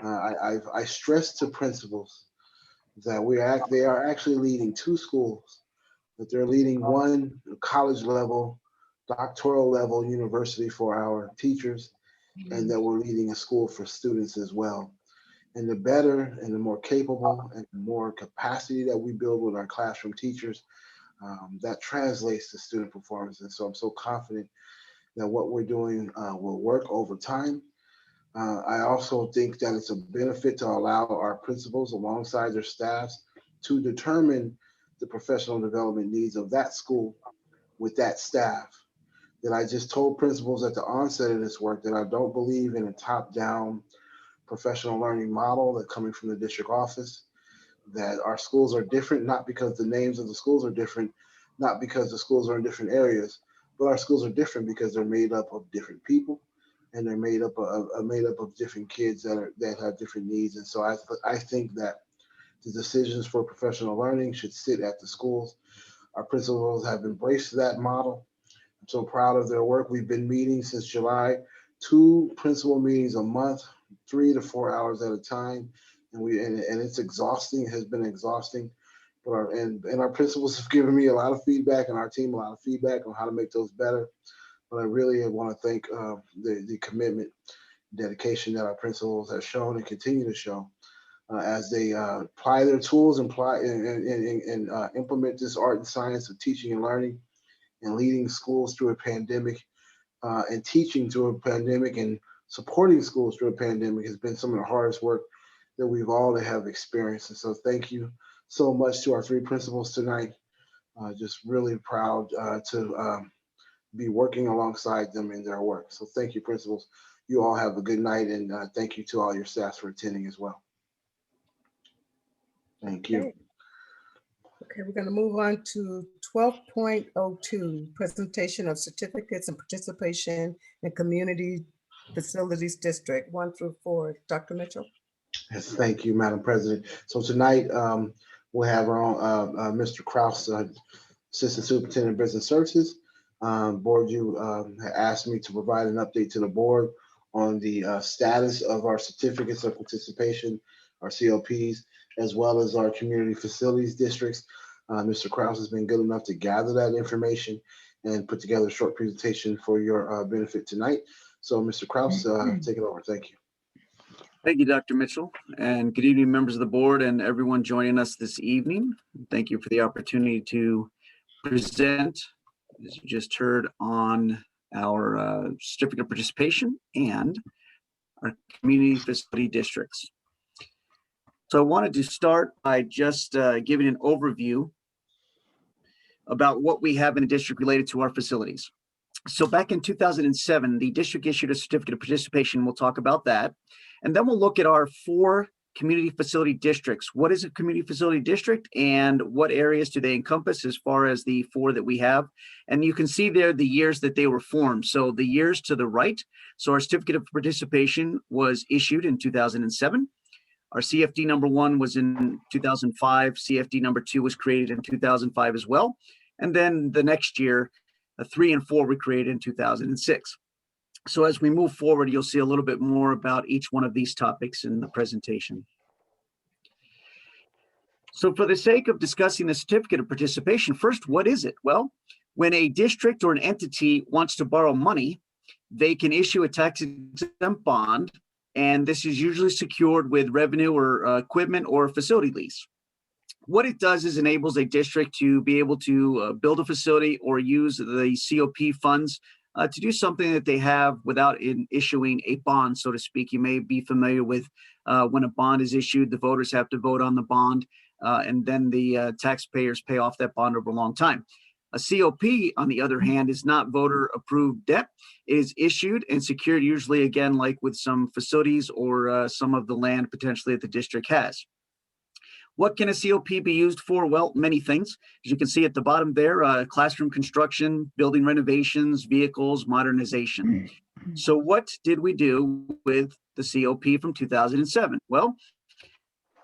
I stress to principals that they are actually leading two schools, that they're leading one college level, doctoral level university for our teachers, and that we're leading a school for students as well. And the better and the more capable and the more capacity that we build with our classroom teachers, that translates to student performance. And so I'm so confident that what we're doing will work over time. I also think that it's a benefit to allow our principals alongside their staffs to determine the professional development needs of that school with that staff. That I just told principals at the onset of this work that I don't believe in a top-down professional learning model that coming from the district office, that our schools are different, not because the names of the schools are different, not because the schools are in different areas, but our schools are different because they're made up of different people, and they're made up of different kids that have different needs. And so I think that the decisions for professional learning should sit at the schools. Our principals have embraced that model. I'm so proud of their work. We've been meeting since July, 2 principal meetings a month, 3 to 4 hours at a time. And it's exhausting, it has been exhausting. But our principals have given me a lot of feedback, and our team a lot of feedback on how to make those better. But I really want to thank the commitment, dedication that our principals have shown and continue to show as they apply their tools and implement this art and science of teaching and learning and leading schools through a pandemic and teaching through a pandemic and supporting schools through a pandemic has been some of the hardest work that we've all have experienced. And so thank you so much to our 3 principals tonight. Just really proud to be working alongside them in their work. So thank you, principals. You all have a good night, and thank you to all your staff for attending as well. Thank you. Okay, we're going to move on to 12.02, presentation of certificates and participation in community facilities district 1 through 4. Dr. Mitchell. Yes, thank you, Madam President. So tonight we'll have our own Mr. Kraus, Assistant Superintendent of Business Services. Board, you asked me to provide an update to the board on the status of our certificates of participation, our COPs, as well as our community facilities districts. Mr. Kraus has been good enough to gather that information and put together a short presentation for your benefit tonight. So Mr. Kraus, take it over. Thank you. Thank you, Dr. Mitchell, and good evening, members of the board and everyone joining us this evening. Thank you for the opportunity to present, as you just heard, on our certificate of participation and our community facility districts. So I wanted to start by just giving an overview about what we have in the district related to our facilities. So back in 2007, the district issued a certificate of participation. We'll talk about that. And then we'll look at our 4 community facility districts. What is a community facility district and what areas do they encompass as far as the 4 that we have? And you can see there the years that they were formed. So the years to the right. So our certificate of participation was issued in 2007. Our CFD number 1 was in 2005. CFD number 2 was created in 2005 as well. And then the next year, 3 and 4 were created in 2006. So as we move forward, you'll see a little bit more about each one of these topics in the presentation. So for the sake of discussing the certificate of participation, first, what is it? Well, when a district or an entity wants to borrow money, they can issue a tax-exempt bond, and this is usually secured with revenue or equipment or facility lease. What it does is enables a district to be able to build a facility or use the COP funds to do something that they have without issuing a bond, so to speak. You may be familiar with when a bond is issued, the voters have to vote on the bond, and then the taxpayers pay off that bond over a long time. A COP, on the other hand, is not voter-approved debt. It is issued and secured usually, again, like with some facilities or some of the land potentially that the district has. What can a COP be used for? Well, many things. As you can see at the bottom there, classroom construction, building renovations, vehicles, modernization. So what did we do with the COP from 2007? Well,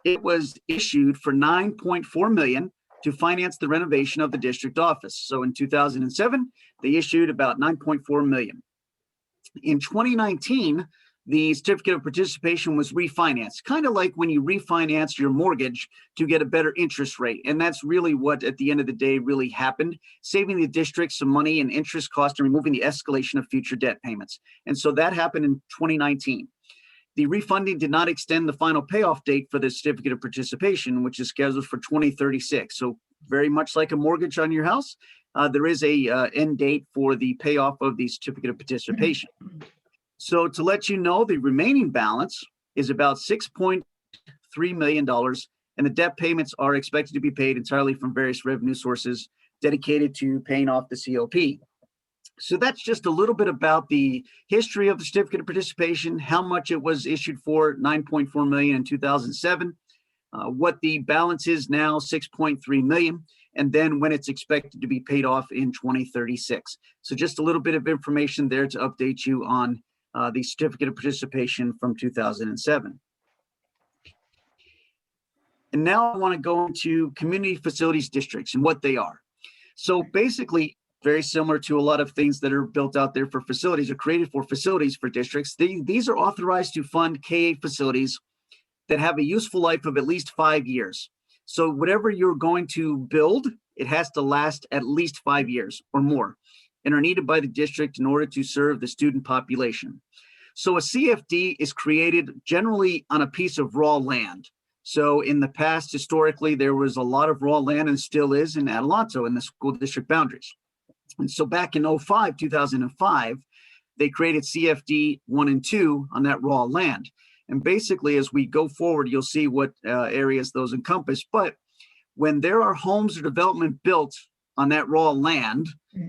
it was issued for $9.4 million to finance the renovation of the district office. So in 2007, they issued about $9.4 million. In 2019, the certificate of participation was refinanced, kind of like when you refinance your mortgage to get a better interest rate. And that's really what, at the end of the day, really happened, saving the district some money and interest cost and removing the escalation of future debt payments. And so that happened in 2019. The refunding did not extend the final payoff date for the certificate of participation, which is scheduled for 2036. So very much like a mortgage on your house, there is a end date for the payoff of the certificate of participation. So to let you know, the remaining balance is about $6.3 million, and the debt payments are expected to be paid entirely from various revenue sources dedicated to paying off the COP. So that's just a little bit about the history of the certificate of participation, how much it was issued for, $9.4 million in 2007, what the balance is now, $6.3 million, and then when it's expected to be paid off in 2036. So just a little bit of information there to update you on the certificate of participation from 2007. And now I want to go into community facilities districts and what they are. So basically, very similar to a lot of things that are built out there for facilities or created for facilities for districts. These are authorized to fund K-8 facilities that have a useful life of at least 5 years. So whatever you're going to build, it has to last at least 5 years or more and are needed by the district in order to serve the student population. So a CFD is created generally on a piece of raw land. So in the past, historically, there was a lot of raw land and still is in Adelanto in the school district boundaries. And so back in 2005, they created CFD 1 and 2 on that raw land. And basically, as we go forward, you'll see what areas those encompass. But when there are homes or development built on that raw land,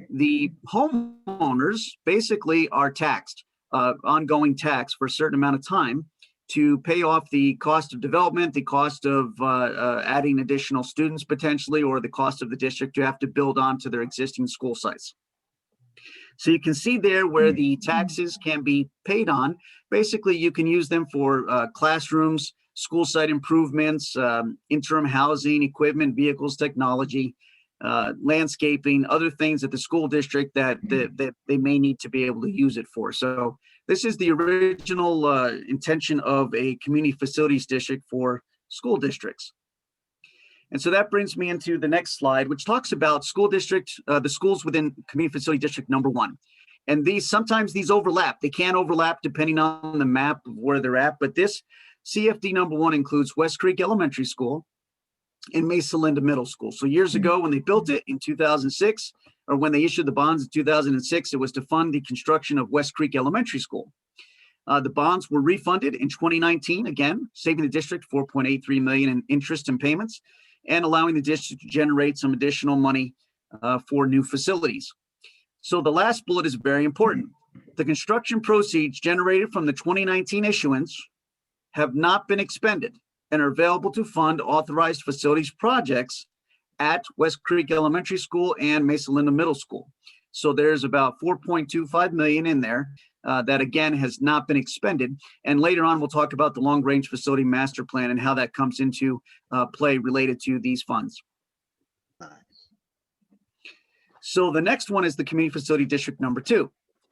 the homeowners basically are taxed, ongoing tax for a certain amount of time to pay off the cost of development, the cost of adding additional students potentially, or the cost of the district to have to build onto their existing school sites. So you can see there where the taxes can be paid on. Basically, you can use them for classrooms, school site improvements, interim housing, equipment, vehicles, technology, landscaping, other things at the school district that they may need to be able to use it for. So this is the original intention of a community facilities district for school districts. And so that brings me into the next slide, which talks about school district, the schools within community facility district number 1. And sometimes these overlap. They can overlap depending on the map of where they're at. But this CFD number 1 includes West Creek Elementary School and Mesa Linda Middle School. So years ago when they built it in 2006, or when they issued the bonds in 2006, it was to fund the construction of West Creek Elementary School. The bonds were refunded in 2019, again, saving the district $4.83 million in interest and payments, and allowing the district to generate some additional money for new facilities. So the last bullet is very important. The construction proceeds generated from the 2019 issuance have not been expended and are available to fund authorized facilities projects at West Creek Elementary School and Mesa Linda Middle School. So there's about $4.25 million in there that again has not been expended. And later on, we'll talk about the long range facility master plan and how that comes into play related to these funds. So the next one is the community facility district number 2.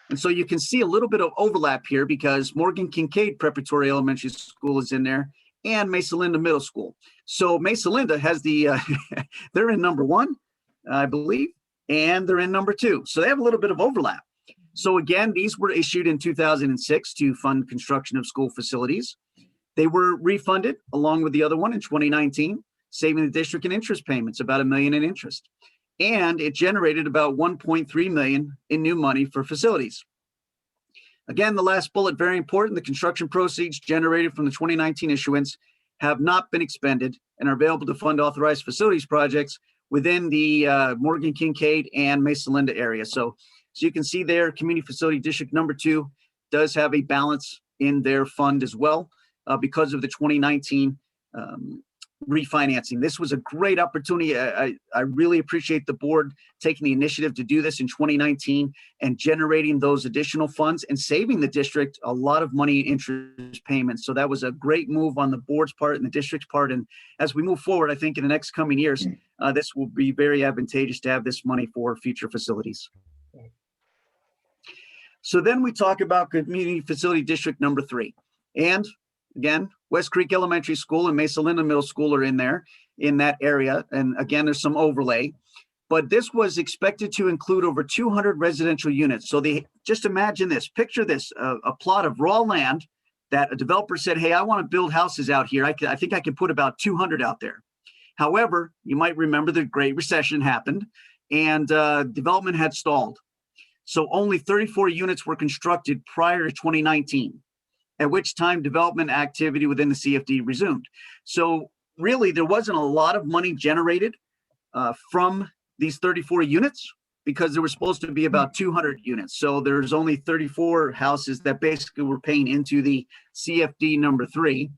And so you can see a little bit of overlap here because Morgan Kincaid Preparatory Elementary School is in there and Mesa Linda Middle School. So Mesa Linda has the, they're in number 1, I believe, and they're in number 2. So they have a little bit of overlap. So again, these were issued in 2006 to fund construction of school facilities. They were refunded along with the other one in 2019, saving the district in interest payments, about $1 million in interest. And it generated about $1.3 million in new money for facilities. Again, the last bullet, very important, the construction proceeds generated from the 2019 issuance have not been expended and are available to fund authorized facilities projects within the Morgan Kincaid and Mesa Linda area. So you can see there, community facility district number 2 does have a balance in their fund as well because of the 2019 refinancing. This was a great opportunity. I really appreciate the board taking the initiative to do this in 2019 and generating those additional funds and saving the district a lot of money in interest payments. So that was a great move on the board's part and the district's part. And as we move forward, I think in the next coming years, this will be very advantageous to have this money for future facilities. So then we talk about Community Facility District number 3. And again, West Creek Elementary School and Mesa Linda Middle School are in there, in that area. And again, there's some overlay, but this was expected to include over 200 residential units. So just imagine this, picture this, a plot of raw land that a developer said, hey, I want to build houses out here. I think I can put about 200 out there. However, you might remember the Great Recession happened and development had stalled. So only 34 units were constructed prior to 2019. At which time development activity within the CFD resumed. So really, there wasn't a lot of money generated from these 34 units because there were supposed to be about 200 units. So there's only 34 houses that basically were paying into the CFD number 3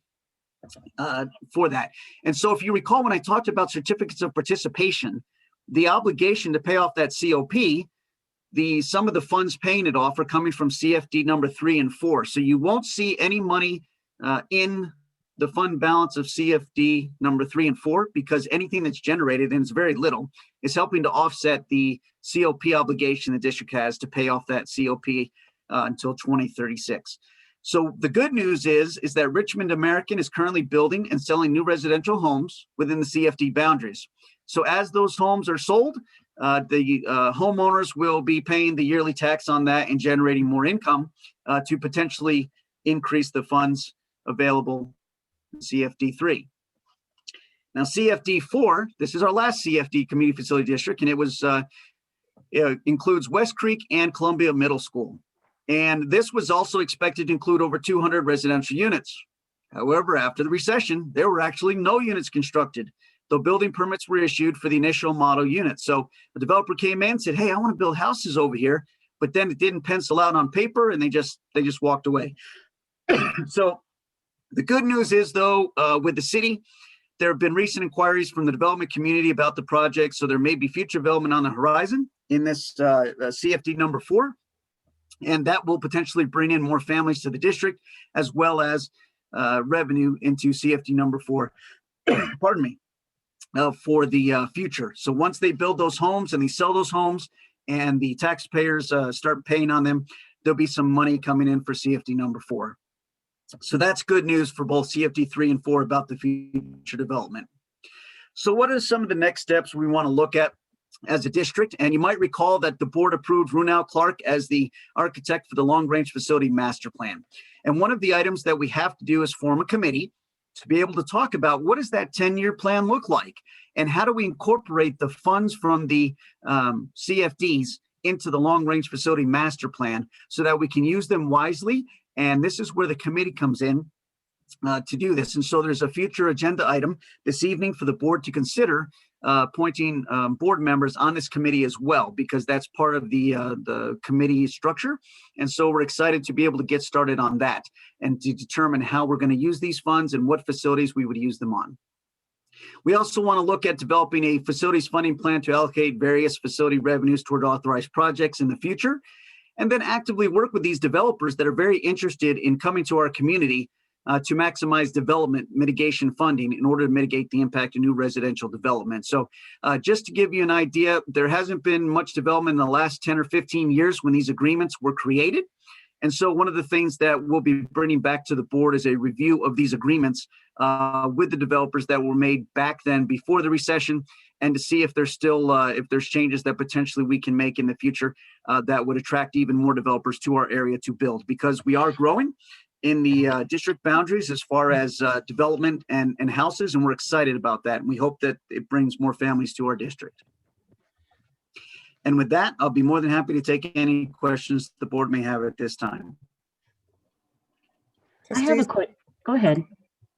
for that. And so if you recall, when I talked about certificates of participation, the obligation to pay off that COP, some of the funds paying it off are coming from CFD number 3 and 4. So you won't see any money in the fund balance of CFD number 3 and 4 because anything that's generated, and it's very little, is helping to offset the COP obligation the district has to pay off that COP until 2036. So the good news is that Richmond American is currently building and selling new residential homes within the CFD boundaries. So as those homes are sold, the homeowners will be paying the yearly tax on that and generating more income to potentially increase the funds available in CFD 3. Now CFD 4, this is our last CFD Community Facility District, and it includes West Creek and Columbia Middle School. And this was also expected to include over 200 residential units. However, after the recession, there were actually no units constructed, though building permits were issued for the initial model unit. So the developer came in and said, hey, I want to build houses over here, but then it didn't pencil out on paper and they just walked away. So the good news is though, with the city, there have been recent inquiries from the development community about the project. So there may be future development on the horizon in this CFD number 4. And that will potentially bring in more families to the district as well as revenue into CFD number 4. Pardon me. For the future. So once they build those homes and they sell those homes and the taxpayers start paying on them, there'll be some money coming in for CFD number 4. So that's good news for both CFD 3 and 4 about the future development. So what are some of the next steps we want to look at as a district? And you might recall that the board approved Runau Clark as the architect for the long range facility master plan. And one of the items that we have to do is form a committee to be able to talk about what does that 10-year plan look like and how do we incorporate the funds from the CFDs into the long range facility master plan so that we can use them wisely. And this is where the committee comes in to do this. And so there's a future agenda item this evening for the board to consider appointing board members on this committee as well, because that's part of the committee structure. And so we're excited to be able to get started on that and to determine how we're going to use these funds and what facilities we would use them on. We also want to look at developing a facilities funding plan to allocate various facility revenues toward authorized projects in the future, and then actively work with these developers that are very interested in coming to our community to maximize development mitigation funding in order to mitigate the impact of new residential development. So just to give you an idea, there hasn't been much development in the last 10 or 15 years when these agreements were created. And so one of the things that we'll be bringing back to the board is a review of these agreements with the developers that were made back then before the recession, and to see if there's still, if there's changes that potentially we can make in the future that would attract even more developers to our area to build, because we are growing in the district boundaries as far as development and houses, and we're excited about that. And we hope that it brings more families to our district. And with that, I'll be more than happy to take any questions the board may have at this time. I have a quick, go ahead.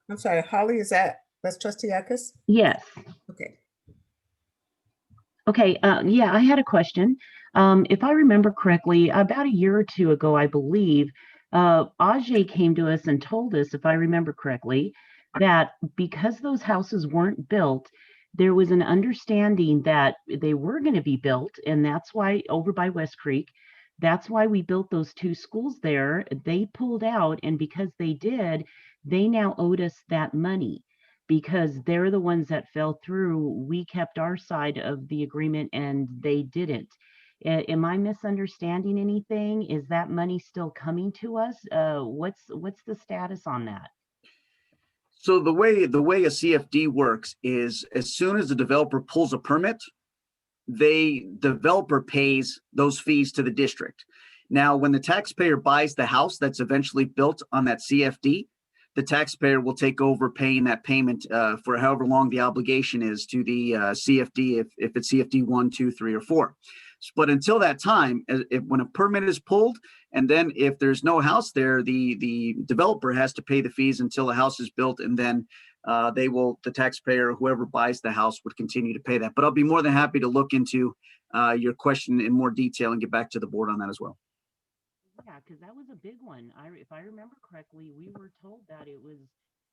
I'm sorry, Holly, that's Trustee Eckes? Yes. Okay. Okay, yeah, I had a question. If I remember correctly, about a year or two ago, I believe, Ajay came to us and told us, if I remember correctly, that because those houses weren't built, there was an understanding that they were going to be built. And that's why over by West Creek, that's why we built those 2 schools there. They pulled out, and because they did, they now owed us that money because they're the ones that fell through. We kept our side of the agreement and they didn't. Am I misunderstanding anything? Is that money still coming to us? What's the status on that? So the way a CFD works is as soon as the developer pulls a permit, developer pays those fees to the district. Now, when the taxpayer buys the house that's eventually built on that CFD, the taxpayer will take over paying that payment for however long the obligation is to the CFD, if it's CFD 1, 2, 3, or 4. But until that time, when a permit is pulled, and then if there's no house there, the developer has to pay the fees until the house is built, and then the taxpayer, whoever buys the house, would continue to pay that. But I'll be more than happy to look into your question in more detail and get back to the board on that as well. Yeah, because that was a big one. If I remember correctly, we were told that it was,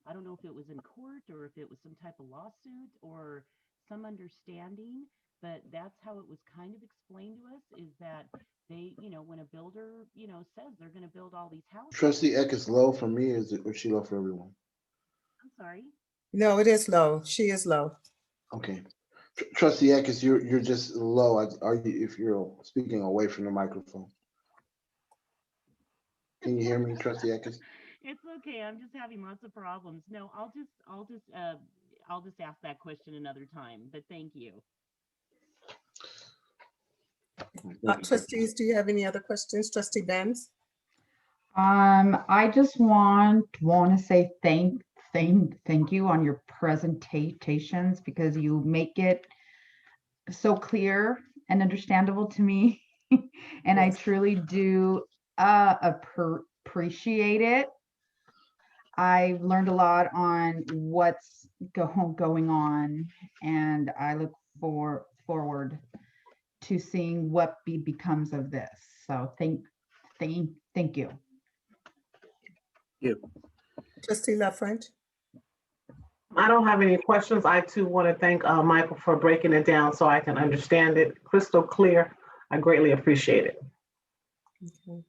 I don't know if it was in court or if it was some type of lawsuit or some understanding, but that's how it was kind of explained to us, is that they, when a builder, says they're going to build all these houses. Trustee Eck is low for me, or is she low for everyone? I'm sorry. No, it is low. She is low. Okay. Trustee Eckes, you're just low. Are you, if you're speaking away from the microphone? Can you hear me, Trustee Eckes? It's okay. I'm just having lots of problems. No, I'll just ask that question another time, but thank you. Trustees, do you have any other questions? Trustee Benz? I just want to say thank you on your presentations, because you make it so clear and understandable to me. And I truly do appreciate it. I've learned a lot on what's going on, and I look forward to seeing what becomes of this. So thank you. Trustee LaFrench? I don't have any questions. I too want to thank Michael for breaking it down so I can understand it crystal clear. I greatly appreciate it. Okay.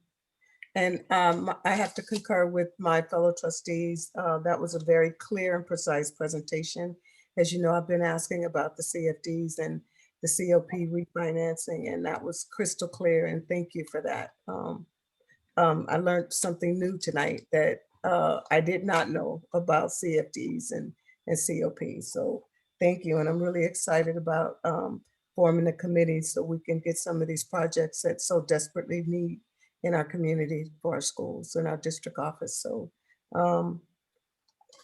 And I have to concur with my fellow trustees. That was a very clear and precise presentation. As you know, I've been asking about the CFDs and the COP refinancing, and that was crystal clear, and thank you for that. I learned something new tonight that I did not know about CFDs and COPs. So thank you, and I'm really excited about forming a committee so we can get some of these projects that so desperately need in our community for our schools and our district office. So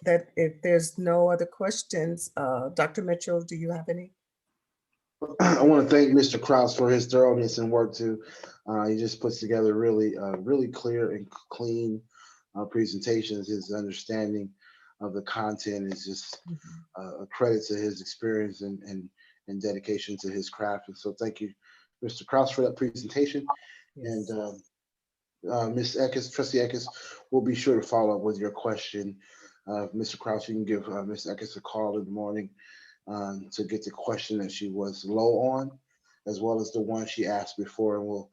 that if there's no other questions, Dr. Mitchell, do you have any? I want to thank Mr. Kraus for his thoroughness and work too. He just puts together really clear and clean presentations. His understanding of the content is just a credit to his experience and dedication to his craft. And so thank you, Mr. Kraus, for that presentation. Yes. And Ms. Eckes, Trustee Eckes, we'll be sure to follow up with your question. Mr. Kraus, you can give Ms. Eckes a call in the morning to get the question that she was low on, as well as the one she asked before, and we'll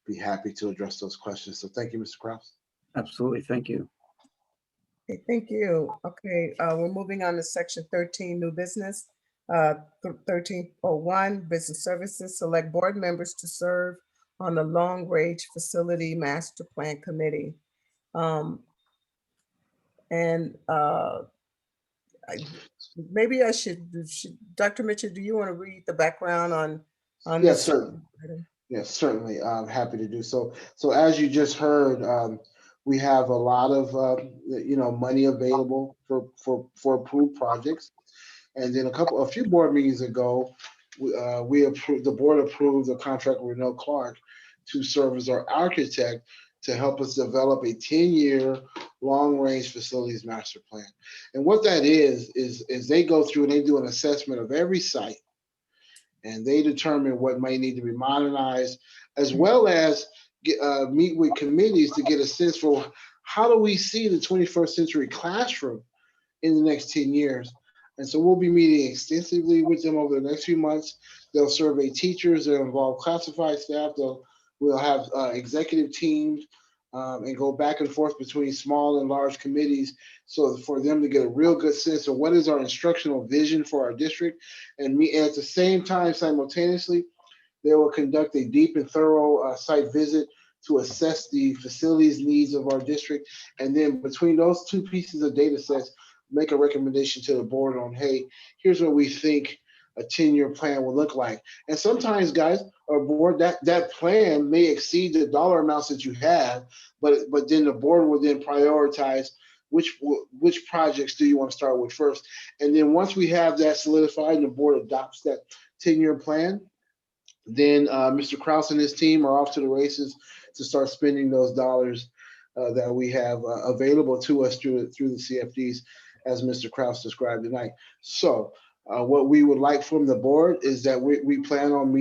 be happy to address those questions. So thank you, Mr. Kraus. Absolutely, thank you. Okay, thank you. Okay, we're moving on to section 13, new business. 1301, business services, select board members to serve on the Long Range Facility Master Plan Committee. Maybe I should, Dr. Mitchell, do you want to read the background on Yes, this? certainly. Yes, certainly. I'm happy to do so. So as you just heard, we have a lot of money available for approved projects. And then a few board meetings ago, the board approved a contract with Renell Clark to serve as our architect to help us develop a 10-year long-range facilities master plan. And what that is they go through and they do an assessment of every site, and they determine what might need to be modernized, as well as meet with committees to get a sense for how do we see the 21st century classroom in the next 10 years. And so we'll be meeting extensively with them over the next few months. They'll survey teachers, they'll involve classified staff, we'll have executive teams, and go back and forth between small and large committees, so for them to get a real good sense of what is our instructional vision for our district. And at the same time, simultaneously, they will conduct a deep and thorough site visit to assess the facilities needs of our district. And then between those two pieces of data sets, make a recommendation to the board on, hey, here's what we think a 10-year plan will look like. And sometimes, guys, our board, that plan may exceed the dollar amounts that you have, but then the board will then prioritize which projects do you want to start with first. And then once we have that solidified and the board adopts that 10-year plan, then Mr. Kraus and his team are off to the races to start spending those dollars that we have available to us through the CFDs, as Mr. Kraus described tonight. So what we would like from the board is that we plan on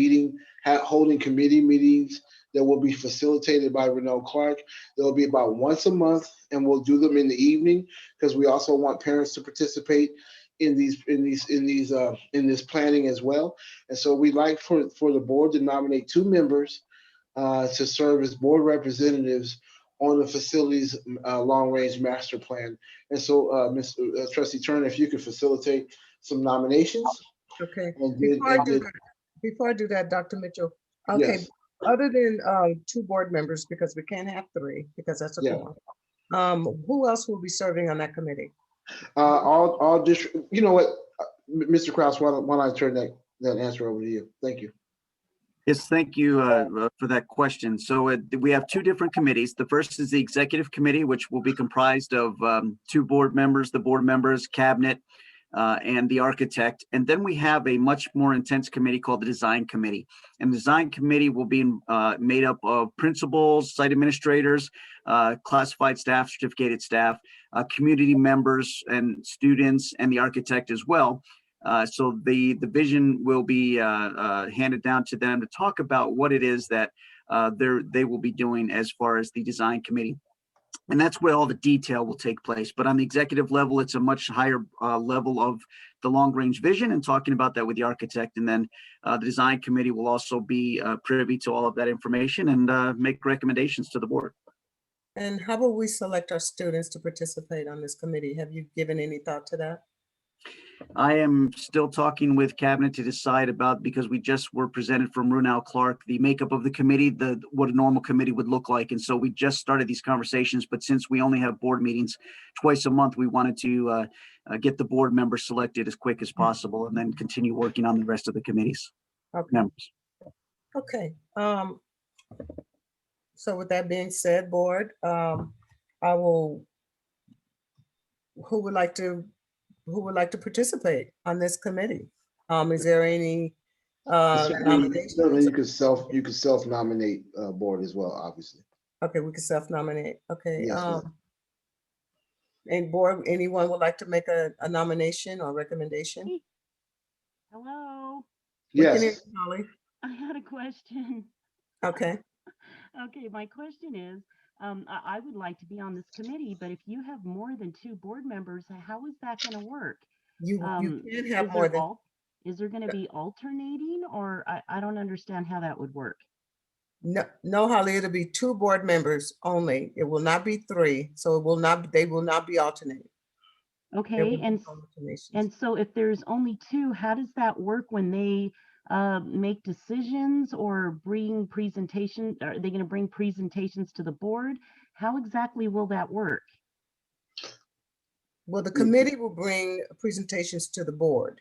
holding committee meetings that will be facilitated by Renell Clark. They'll be about once a month, and we'll do them in the evening because we also want parents to participate in this planning as well. And so we'd like for the board to nominate 2 members to serve as board representatives on the facilities long-range master plan. And so, Trustee Turner, if you could facilitate some nominations. Okay. And Before I do that, Dr. Mitchell. Okay. Yes. Other than 2 board members, because we can't have 3, because that's a quorum. Who else will be serving on that committee? All district. You know what, Mr. Kraus, why don't I turn that answer over to you? Thank you. Yes, thank you for that question. So we have 2 different committees. The first is the executive committee, which will be comprised of 2 board members, the board members, cabinet, and the architect. And then we have a much more intense committee called the design committee. And the design committee will be made up of principals, site administrators, classified staff, certificated staff, community members and students, and the architect as well. So the vision will be handed down to them to talk about what it is that they will be doing as far as the design committee. And that's where all the detail will take place. But on the executive level, it's a much higher level of the long-range vision and talking about that with the architect. And then the design committee will also be privy to all of that information and make recommendations to the board. And how will we select our students to participate on this committee? Have you given any thought to that? I am still talking with cabinet to decide about, because we just were presented from Renell Clark, the makeup of the committee, what a normal committee would look like. And so we just started these conversations, but since we only have board meetings twice a month, we wanted to get the board members selected as quick as possible and then continue working on the rest of the committees. Members. Okay. So with that being said, board, who would like to participate on this committee? Is there any nominations? Certainly, you could self-nominate board as well, obviously. Okay, we can self-nominate. Okay. Yes, and board, anyone would like to make a nomination or recommendation? Hello. Yes. Holly. I had a question. Okay. Okay, my question is, I would like to be on this committee, but if you have more than 2 board members, how is that going to work? You can't have more than. Is there going to be alternating, or I don't understand how that would work? No, Holly, it'll be 2 board members only. It will not be 3. So they will not be alternating. Okay, and so if there's only 2, how does that work when they make decisions or bring presentation? Are they going to bring presentations to the board? How exactly will that work? Well, the committee will bring presentations to the board.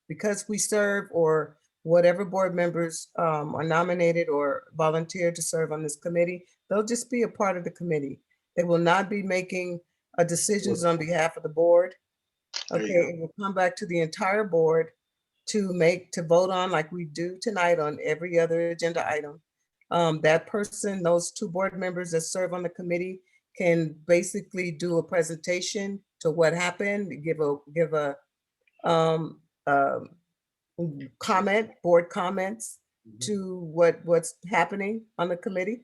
Because we serve, or whatever board members are nominated or volunteer to serve on this committee, they'll just be a part of the committee. They will not be making decisions on behalf of the board. Okay, it will come back to the entire board to vote on, like we do tonight on every other agenda item. That person, those 2 board members that serve on the committee, can basically do a presentation to what happened, give a board comments to what's happening on the committee.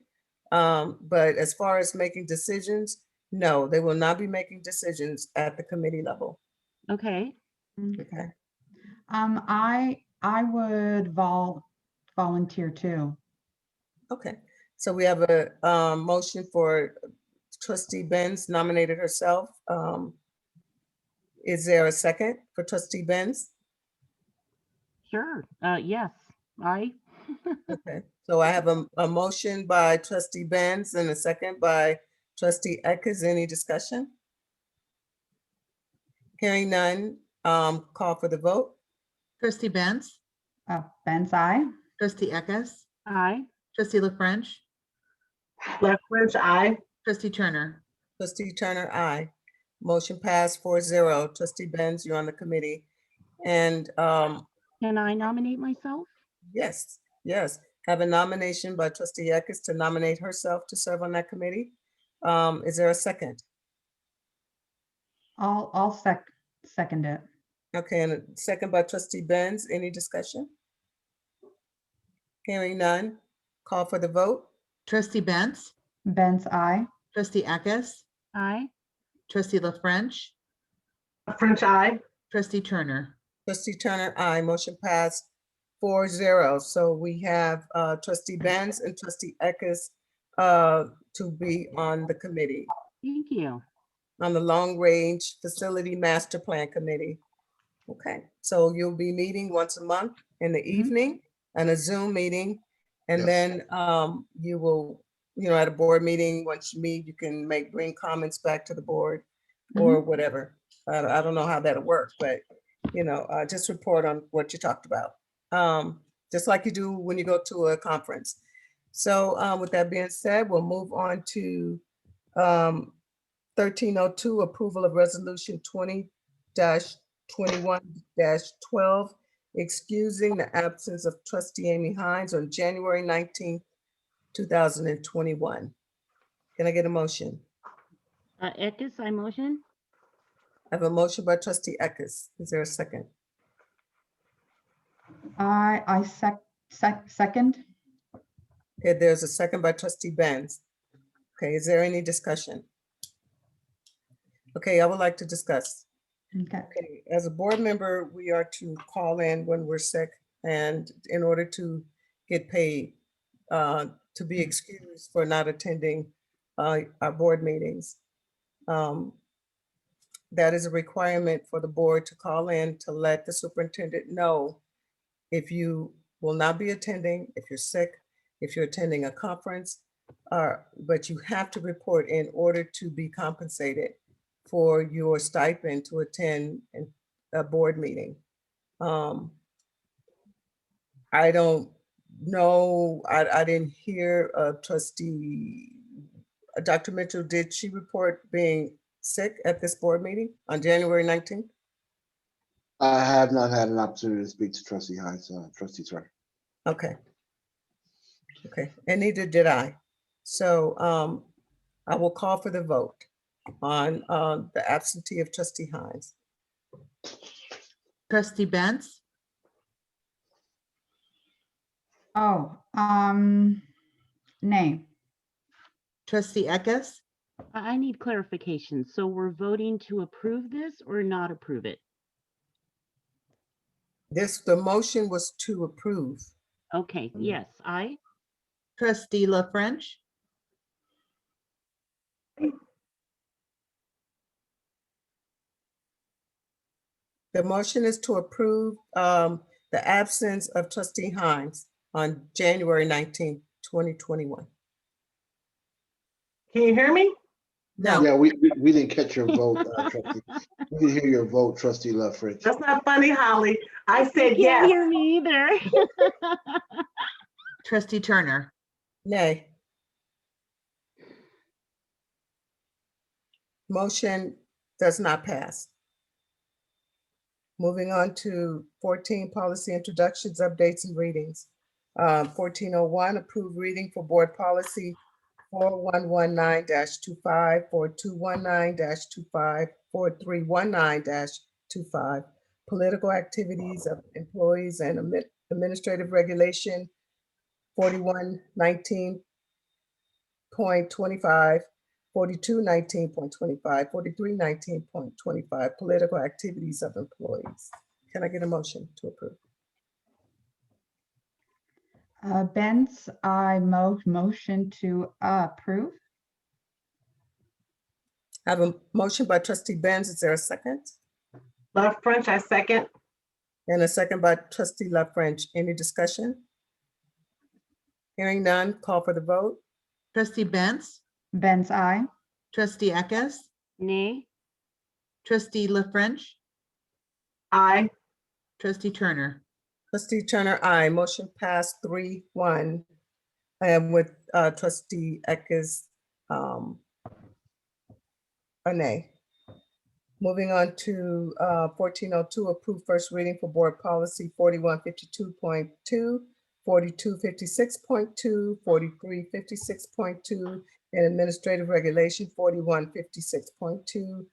But as far as making decisions, No, they will not be making decisions at the committee level. Okay. Okay. I would volunteer too. Okay. So we have a motion for trustee Benz nominated herself. Is there a second for trustee Benz? Sure. Yes, I. Okay. So I have a motion by trustee Benz and a second by trustee Eckes. Any discussion? Hearing none, call for the vote. Trustee Benz, Benz, I. trustee Eckes, Aye. trustee La French, Left French, I. trustee Turner. Trustee Turner, aye. Motion passed 4-0. Trustee Benz, you're on the committee. And Can I nominate myself? yes, have a nomination by trustee Eckes to nominate herself to serve on that committee. Is there a second? I'll second it. Okay, and a second by trustee Benz. Any discussion? Hearing none, call for the vote. Trustee Benz, Benz, I. trustee Eckes, Aye. trustee La French, French, I. trustee Turner. Trustee Turner, aye. Motion passed 4-0. So we have trustee Benz and trustee Eckes to be on the committee, Thank you. on the Long Range Facility Master Plan Committee. Okay, so you'll be meeting once a month in the evening and a Zoom meeting. And Yes. then you will, at a board meeting, once you meet, you can bring comments back to the board or whatever. I don't know how that'll work, but just report on what you talked about. Just like you do when you go to a conference. So with that being said, we'll move on to 1302, approval of resolution 20-21-12, excusing the absence of trustee Amy Hines on January 19th, 2021. Can I get a motion? Eckes, I motion. I have a motion by trustee Eckes. Is there a second? I second. Okay, there's a second by trustee Benz. Okay, is there any discussion? Okay, I would like to discuss. Okay. Okay, as a board member, we are to call in when we're sick and in order to get paid, to be excused for not attending our board meetings. That is a requirement for the board to call in to let the superintendent know if you will not be attending, if you're sick, if you're attending a conference, but you have to report in order to be compensated for your stipend to attend a board meeting. I don't know, I didn't hear trustee, Dr. Mitchell, did she report being sick at this board meeting on January 19th? I have not had an opportunity to speak to trustee Hines, trustee Turner. Okay. Okay, and neither did I. So I will call for the vote on the absentee of trustee Hines. Trustee Benz, Oh, nay. trustee Eckes, I need clarification. So we're voting to approve this or not approve it? The motion was to approve. Okay, yes, I. trustee La French, The motion is to approve the absence of trustee Hines on January 19th, 2021. Can you hear me? No, Yeah, we didn't catch your vote, trustee. We didn't hear your vote, trustee Love French. That's not funny, Holly. I said You can't yes. hear me either. trustee Turner. nay. Motion does not pass. Moving on to 14, policy introductions, updates, and readings. 1401, approved reading for board policy 4119-25, 4219-25, 4319-25, political activities of employees and administrative regulation 4119.25, 4219.25, 4319.25, political activities of employees. Can I get a motion to approve? Benz, I motion to approve. I have a motion by trustee Benz. Is there a second? Love French, I second. And a second by trustee La French. Any discussion? Hearing none, call for the vote. Trustee Benz, Benz, I. trustee Eckes, Nay. trustee La French, Aye. trustee Turner. Trustee Turner, aye. Motion passed 3-1. And with trustee Eckes, a nay. Moving on to 1402, approve first reading for board policy 4152.2, 4256.2, 4356.2, and administrative regulation 4156.2,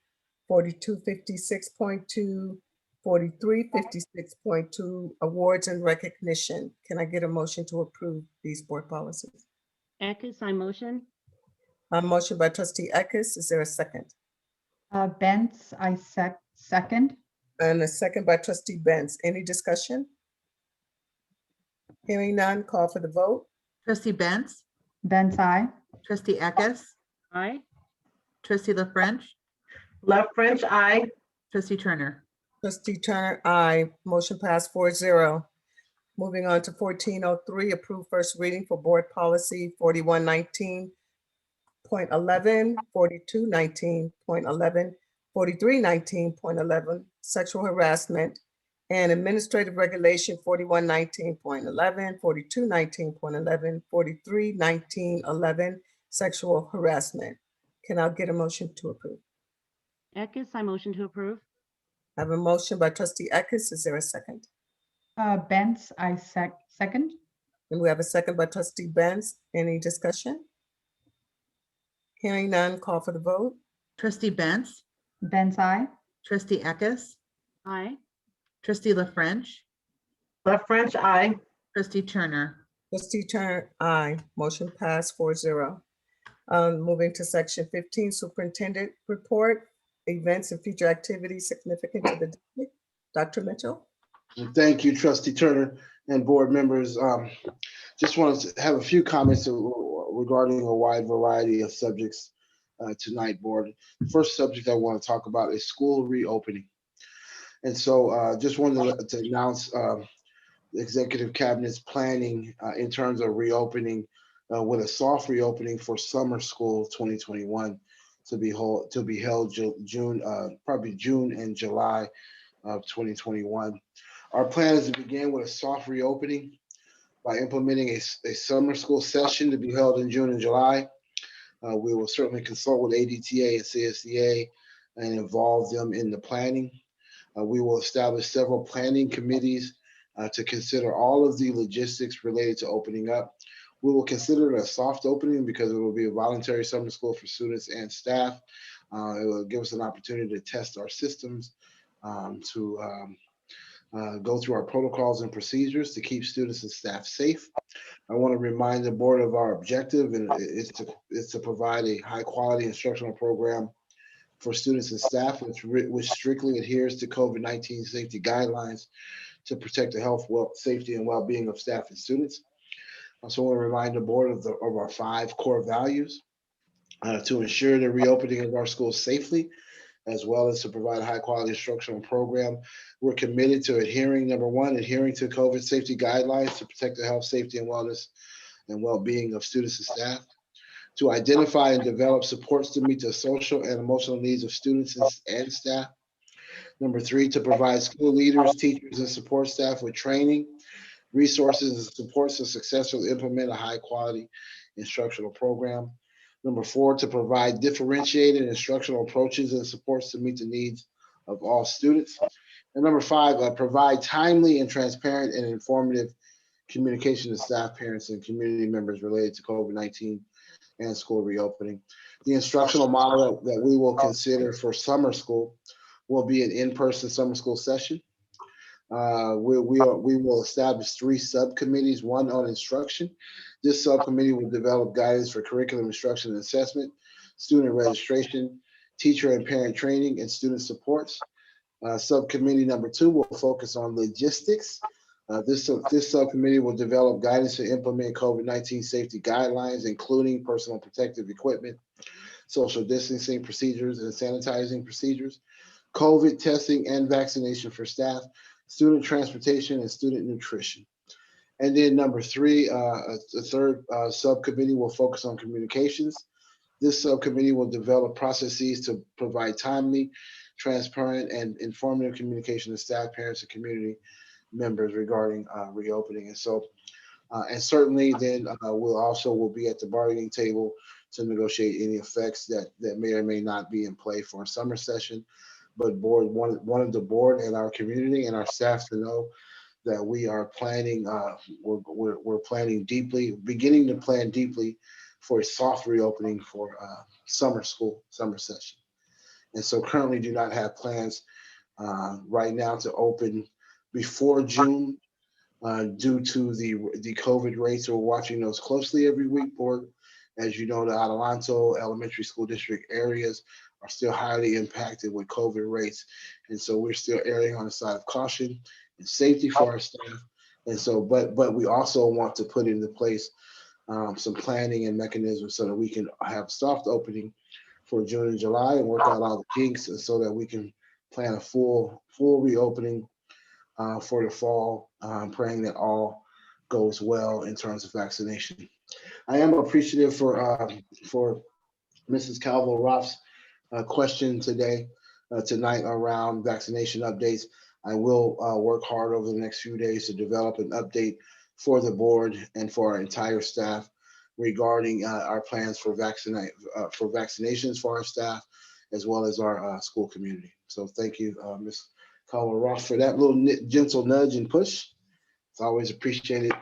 4256.2, 4356.2, awards and recognition. Can I get a motion to approve these board policies? Eckes, I motion. A motion by trustee Eckes. Is there a second? Benz, I second. And a second by trustee Benz. Any discussion? Hearing none, call for the vote. Trustee Benz, Benz, I. trustee Eckes, Aye. trustee La French, Love French, aye. trustee Turner. Trustee Turner, aye. Motion passed 4-0. Moving on to 1403, approve first reading for board policy 4119.11, 4219.11, 4319.11, sexual harassment, and administrative regulation 4119.11, 4219.11, 4319.11, sexual harassment. Can I get a motion to approve? Eckes, I motion to approve. I have a motion by trustee Eckes. Is there a second? Benz, I second. And we have a second by trustee Benz. Any discussion? Hearing none, call for the vote. Trustee Benz, Benz, I. trustee Eckes, Aye. trustee La French, Love French, aye. trustee Turner. Trustee Turner, aye. Motion passed 4-0. Moving to section 15, superintendent report, events and future activities significant to the district. Dr. Mitchell? Thank you, trustee Turner and board members. Just wanted to have a few comments regarding a wide variety of subjects tonight, board. The first subject I want to talk about is school reopening. And so just wanted to announce the executive cabinet's planning in terms of reopening with a soft reopening for summer school 2021 to be held June, probably June and July of 2021. Our plan is to begin with a soft reopening by implementing a summer school session to be held in June and July. We will certainly consult with ADTA and CSDA and involve them in the planning. We will establish several planning committees to consider all of the logistics related to opening up. We will consider it a soft opening because it will be a voluntary summer school for students and staff. It will give us an opportunity to test our systems, to go through our protocols and procedures to keep students and staff safe. I want to remind the board of our objective, and it's to provide a high quality instructional program for students and staff, which strictly adheres to COVID-19 safety guidelines to protect the health, safety, and well-being of staff and students. I also want to remind the board of our 5 core values to ensure the reopening of our schools safely, as well as to provide a high quality instructional program. We're committed to number one, adhering to COVID safety guidelines to protect the health, safety, and wellness and well-being of students and staff. To identify and develop supports to meet the social and emotional needs of students and staff. Number 3, to provide school leaders, teachers, and support staff with training, resources, and supports to successfully implement a high quality instructional program. Number 4, to provide differentiated instructional approaches and supports to meet the needs of all students. And number 5, provide timely and transparent and informative communication to staff, parents, and community members related to COVID-19 and school reopening. The instructional model that we will consider for summer school will be an in-person summer school session. We will establish 3 subcommittees, one on instruction. This subcommittee will develop guidance for curriculum instruction and assessment. student registration, teacher and parent training, and student supports. Subcommittee number 2 will focus on logistics. This subcommittee will develop guidance to implement COVID-19 safety guidelines, including personal protective equipment, social distancing procedures, and sanitizing procedures, COVID testing and vaccination for staff, student transportation, and student nutrition. And then number 3, the third subcommittee will focus on communications. This subcommittee will develop processes to provide timely, transparent, and informative communication to staff, parents, and community members regarding reopening. And so, and certainly then we'll be at the bargaining table to negotiate any effects that may or may not be in play for a summer session. But wanted the board and our community and our staff to know that we are planning, we're planning deeply, beginning to plan deeply for a soft reopening for summer session. And so currently do not have plans right now to open before June due to the COVID rates. We're watching those closely every week, board. As you know, the Adelanto Elementary School District areas are still highly impacted with COVID rates. And so we're still erring on the side of caution and safety for our staff. And so, but we also want to put into place some planning and mechanisms so that we can have soft opening for June and July and work out all the kinks so that we can plan a full reopening for the fall, praying that all goes well in terms of vaccination. I am appreciative for Mrs. Calvo-Roth's question tonight around vaccination updates. I will work hard over the next few days to develop an update for the board and for our entire staff regarding our plans for vaccinations for our staff, as well as our school community. So thank you, Ms. Calvo-Roth, for that little gentle nudge and push. It's always appreciated.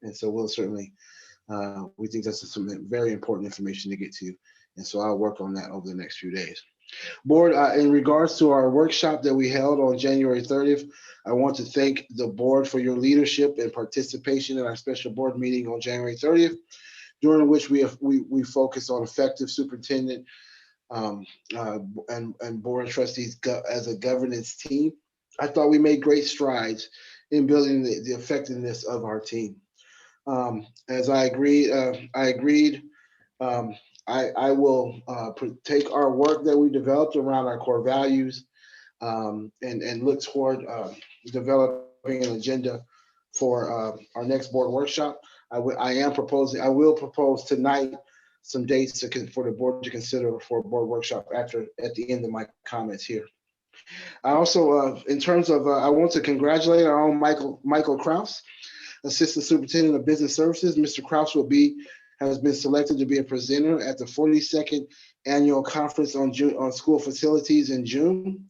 And so we'll certainly, we think that's some very important information to get to. And so I'll work on that over the next few days. Board, in regards to our workshop that we held on January 30th, I want to thank the board for your leadership and participation in our special board meeting on January 30th, during which we focused on effective superintendent and board of trustees as a governance team. I thought we made great strides in building the effectiveness of our team. As I agreed, I will take our work that we developed around our core values and look toward developing an agenda for our next board workshop. I will propose tonight some dates for the board to consider for a board workshop at the end of my comments here. I also, in terms of, I want to congratulate our own Michael Kraus, Assistant Superintendent of Business Services. Mr. Kraus has been selected to be a presenter at the 42nd Annual Conference on School Facilities in June.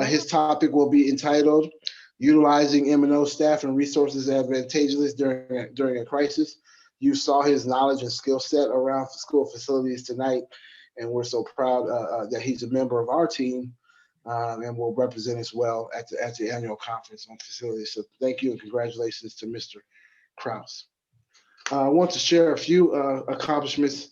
His topic will be entitled, Utilizing M&O Staff and Resources Advantageously During a Crisis. You saw his knowledge and skill set around school facilities tonight, and we're so proud that he's a member of our team and will represent us well at the annual conference on facilities. So thank you and congratulations to Mr. Kraus. I want to share a few accomplishments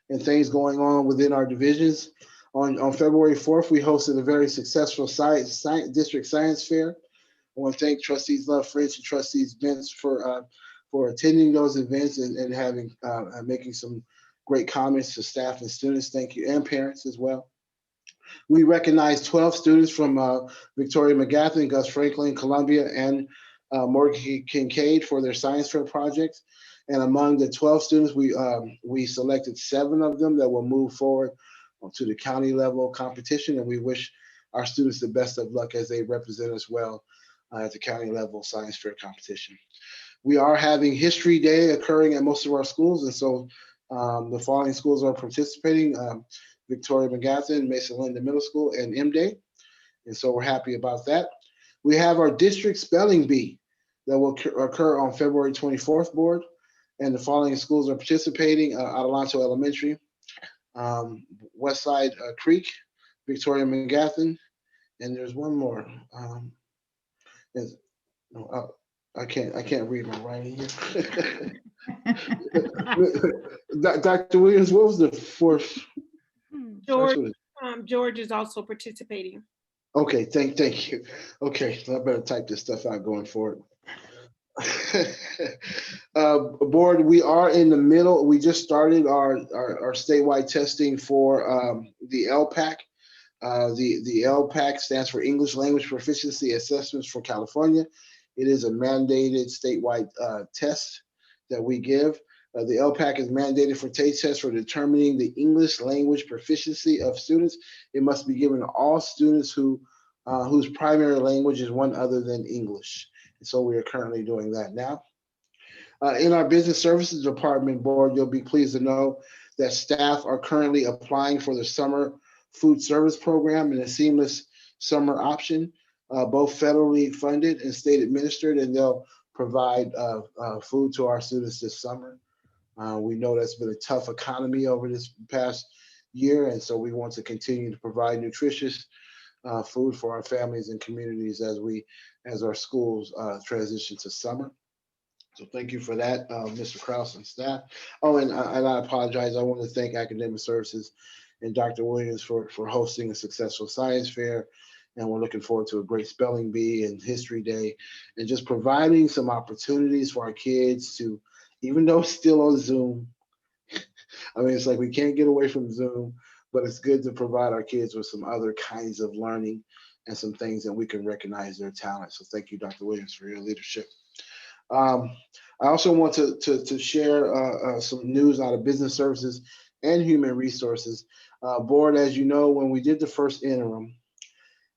and things going on within our divisions. On February 4th, we hosted a very successful district science fair. I want to thank Trustees Love French and Trustees Benz for attending those events and having making some great comments to staff and students. Thank you, and parents as well. We recognized 12 students from Victoria Mcgathern, Gus Franklin, Columbia, and Morgan Kincaid for their science fair projects. And among the 12 students, we selected 7 of them that will move forward to the county level competition. And we wish our students the best of luck as they represent us well at the county level science fair competition. We are having History Day occurring at most of our schools. And so the following schools are participating: Victoria Mcgathern, Mesa Linda Middle School, and M-Day. And so we're happy about that. We have our district spelling bee that will occur on February 24th, board. And the following schools are participating: Adelanto Elementary, Westside Creek, Victoria Mcgathern, and there's one more. I can't read my writing here. Dr. Williams, what was the fourth? George, George is also participating. Okay, thank you. Okay, so I better type this stuff out going forward. Board, we are in the middle. We just started our statewide testing for the LPAC. The LPAC stands for English Language Proficiency Assessments for California. It is a mandated statewide test that we give. The LPAC is mandated for taste tests for determining the English language proficiency of students. It must be given to all students whose primary language is one other than English. And so we are currently doing that now. In our Business Services Department, Board, you'll be pleased to know that staff are currently applying for the summer food service program and a seamless summer option, both federally funded and state administered, and they'll provide food to our students this summer. We know that's been a tough economy over this past year, and so we want to continue to provide nutritious food for our families and communities as our schools transition to summer. So thank you for that, Mr. Krause and staff. Oh, and I apologize. I want to thank Academic Services and Dr. Williams for hosting a successful science fair. And we're looking forward to a great spelling bee and history day, and just providing some opportunities for our kids to, even though it's still on Zoom, I mean, it's like we can't get away from Zoom, but it's good to provide our kids with some other kinds of learning and some things that we can recognize their talent. So thank you, Dr. Williams, for your leadership. I also want to share some news out of Business Services and Human Resources. Board, as you know, when we did the first interim,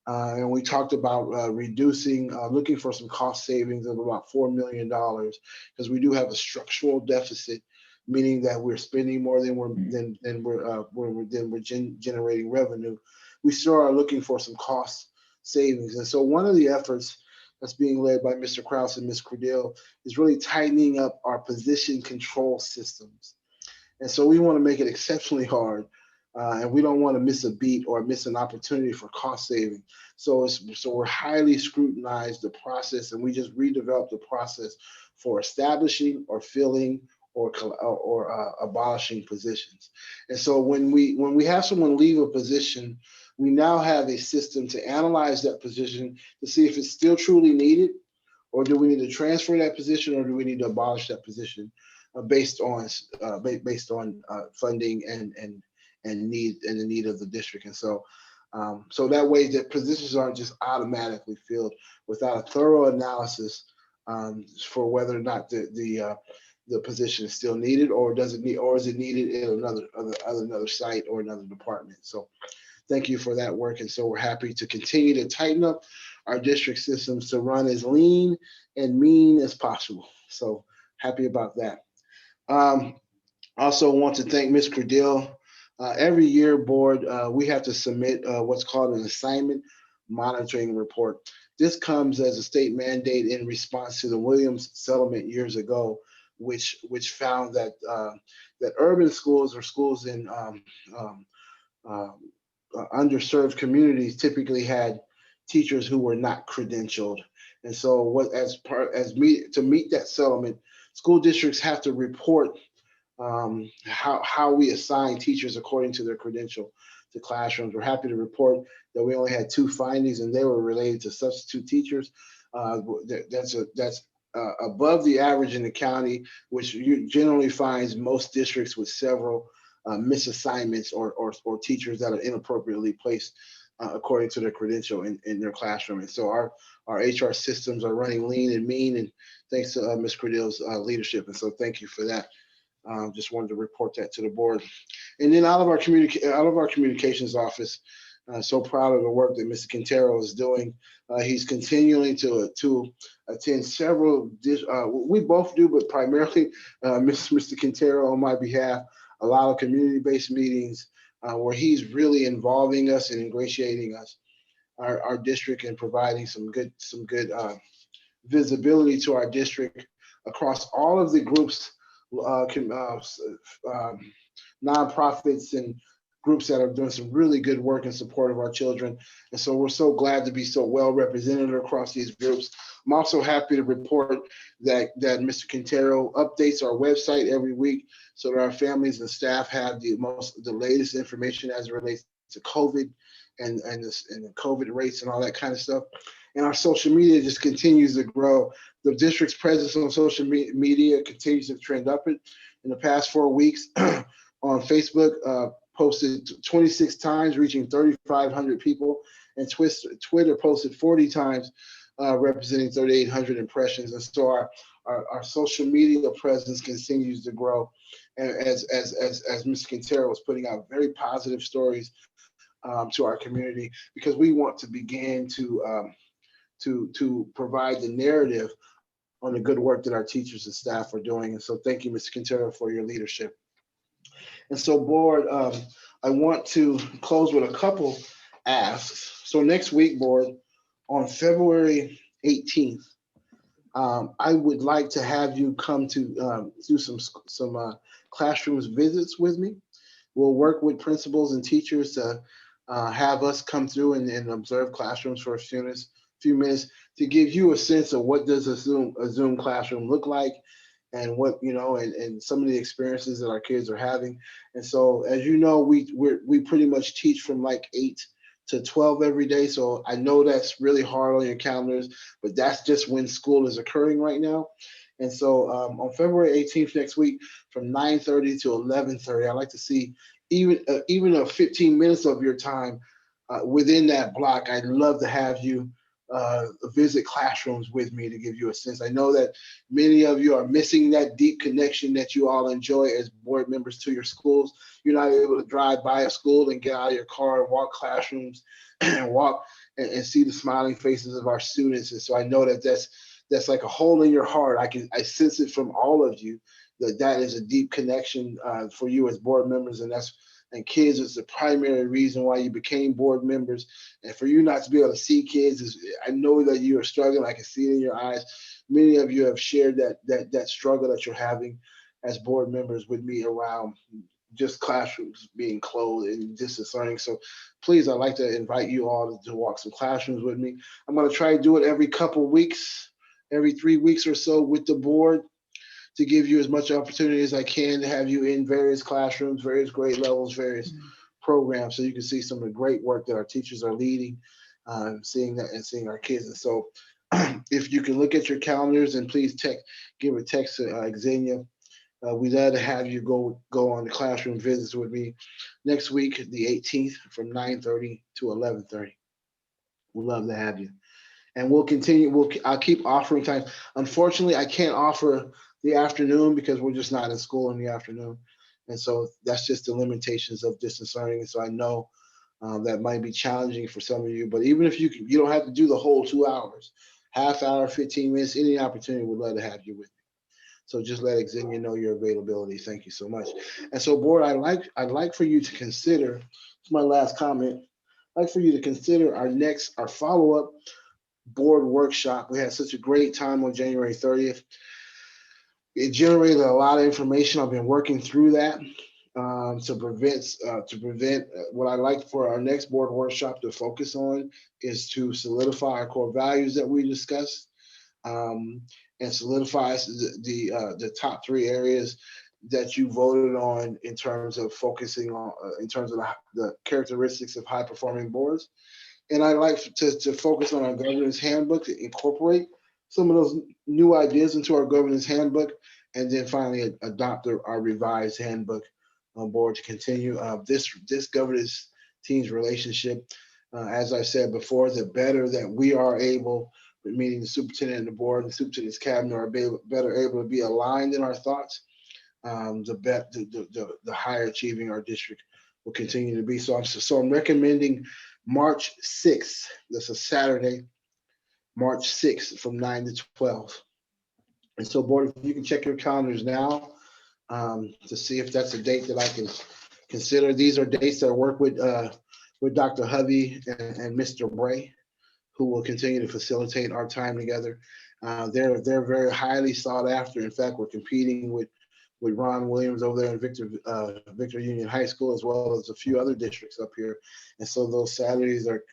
and we talked about looking for some cost savings of about $4 million, because we do have a structural deficit, meaning that we're spending more than we're generating revenue. We still are looking for some cost savings, and so one of the efforts that's being led by Mr. Krause and Ms. Credell is really tightening up our position control systems. And so we want to make it exceptionally hard, and we don't want to miss a beat or miss an opportunity for cost saving. So we're highly scrutinized the process, and we just redeveloped the process for establishing or filling or abolishing positions. And so when we have someone leave a position, we now have a system to analyze that position to see if it's still truly needed, or do we need to transfer that position, or do we need to abolish that position based on funding and need and the need of the district. And so so that way that positions aren't just automatically filled without a thorough analysis for whether or not the position is still needed, or does it need, or is it needed in another site or another department. So thank you for that work. And so we're happy to continue to tighten up our district systems to run as lean and mean as possible. So happy about that. Also want to thank Ms. Credell. Every year, Board, we have to submit what's called an assignment monitoring report. This comes as a state mandate in response to the Williams settlement years ago, which found that that urban schools or schools in underserved communities typically had teachers who were not credentialed. And so to meet that settlement, school districts have to report how we assign teachers according to their credential to classrooms. We're happy to report that we only had 2 findings, and they were related to substitute teachers. That's above the average in the county, which generally finds most districts with several misassignments or teachers that are inappropriately placed according to their credential in their classroom. And so our HR systems are running lean and mean, and thanks to Ms. Credell's leadership. And so thank you for that. Just wanted to report that to the board. And then out of our communications office, so proud of the work that Mr. Quintero is doing. He's continuing to attend several, we both do, but primarily Mr. Quintero on my behalf, a lot of community-based meetings where he's really involving us and ingratiating us, our district, and providing some good visibility to our district across all of the groups, nonprofits and groups that are doing some really good work in support of our children. And so we're so glad to be so well represented across these groups. I'm also happy to report that Mr. Quintero updates our website every week so that our families and staff have the latest information as it relates to COVID and the COVID rates and all that kind of stuff. And our social media just continues to grow. The district's presence on social media continues to trend up. In the past 4 weeks on Facebook, posted 26 times, reaching 3,500 people, and Twitter posted 40 times, representing 3,800 impressions. And so our social media presence continues to grow, and as Mr. Quintero was putting out very positive stories to our community, because we want to begin to provide the narrative on the good work that our teachers and staff are doing. And so thank you, Mr. Quintero, for your leadership. And so, board, I want to close with a couple asks. So next week, board, on February 18th, I would like to have you come to do some classrooms visits with me. We'll work with principals and teachers to have us come through and observe classrooms for a few minutes to give you a sense of what does a Zoom classroom look like, and what, and some of the experiences that our kids are having. And so, as you know, we pretty much teach from like 8 to 12 every day. So I know that's really hard on your calendars, but that's just when school is occurring right now. And so on February 18th next week, from 9:30 to 11:30, I'd like to see even a 15 minutes of your time within that block. I'd love to have you visit classrooms with me to give you a sense. I know that many of you are missing that deep connection that you all enjoy as board members to your schools. You're not able to drive by a school and get out of your car and walk classrooms and walk and see the smiling faces of our students. And so I know that that's like a hole in your heart. I sense it from all of you that is a deep connection for you as board members, and kids is the primary reason why you became board members. And for you not to be able to see kids, I know that you are struggling. I can see it in your eyes. Many of you have shared that struggle that you're having as board members with me around just classrooms being closed and distance learning. So please, I'd like to invite you all to walk some classrooms with me. I'm going to try to do it every couple weeks, every 3 weeks or so with the board, to give you as much opportunity as I can to have you in various classrooms, various grade levels, various programs, so you can see some of the great work that our teachers are leading, seeing that and seeing our kids. And so if you can look at your calendars and please give a text to Xenia. We'd love to have you go on the classroom visits with me next week, the 18th, from 9:30 to 11:30. We'd love to have you. And we'll continue. I'll keep offering time. Unfortunately, I can't offer the afternoon because we're just not in school in the afternoon. And so that's just the limitations of distance learning. And so I know that might be challenging for some of you, but even if you don't have to do the whole 2 hours, half hour, 15 minutes, any opportunity, we'd love to have you with me. So just let Xenia know your availability. Thank you so much. And so, board, I'd like for you to consider, it's my last comment, I'd like for you to consider our follow-up board workshop. We had such a great time on January 30th. It generated a lot of information. I've been working through that to prevent what I'd like for our next board workshop to focus on is to solidify our core values that we discussed, and solidify the top 3 areas that you voted on in terms of focusing on, in terms of the characteristics of high performing boards. And I'd like to focus on our governance handbook, to incorporate some of those new ideas into our governance handbook, and then finally adopt our revised handbook on board to continue this governance team's relationship. As I said before, the better that we are able, meaning the superintendent and the board and the superintendent's cabinet are better able to be aligned in our thoughts, the higher achieving our district will continue to be. So I'm recommending March 6th. That's a Saturday, March 6th from 9 to 12. And so, board, if you can check your calendars now to see if that's a date that I can consider. These are dates that I work with Dr. Hovey and Mr. Bray, who will continue to facilitate our time together. They're very highly sought after. In fact, we're competing with with Ron Williams over there in Victor Union High School, as well as a few other districts up here. And so those Saturdays are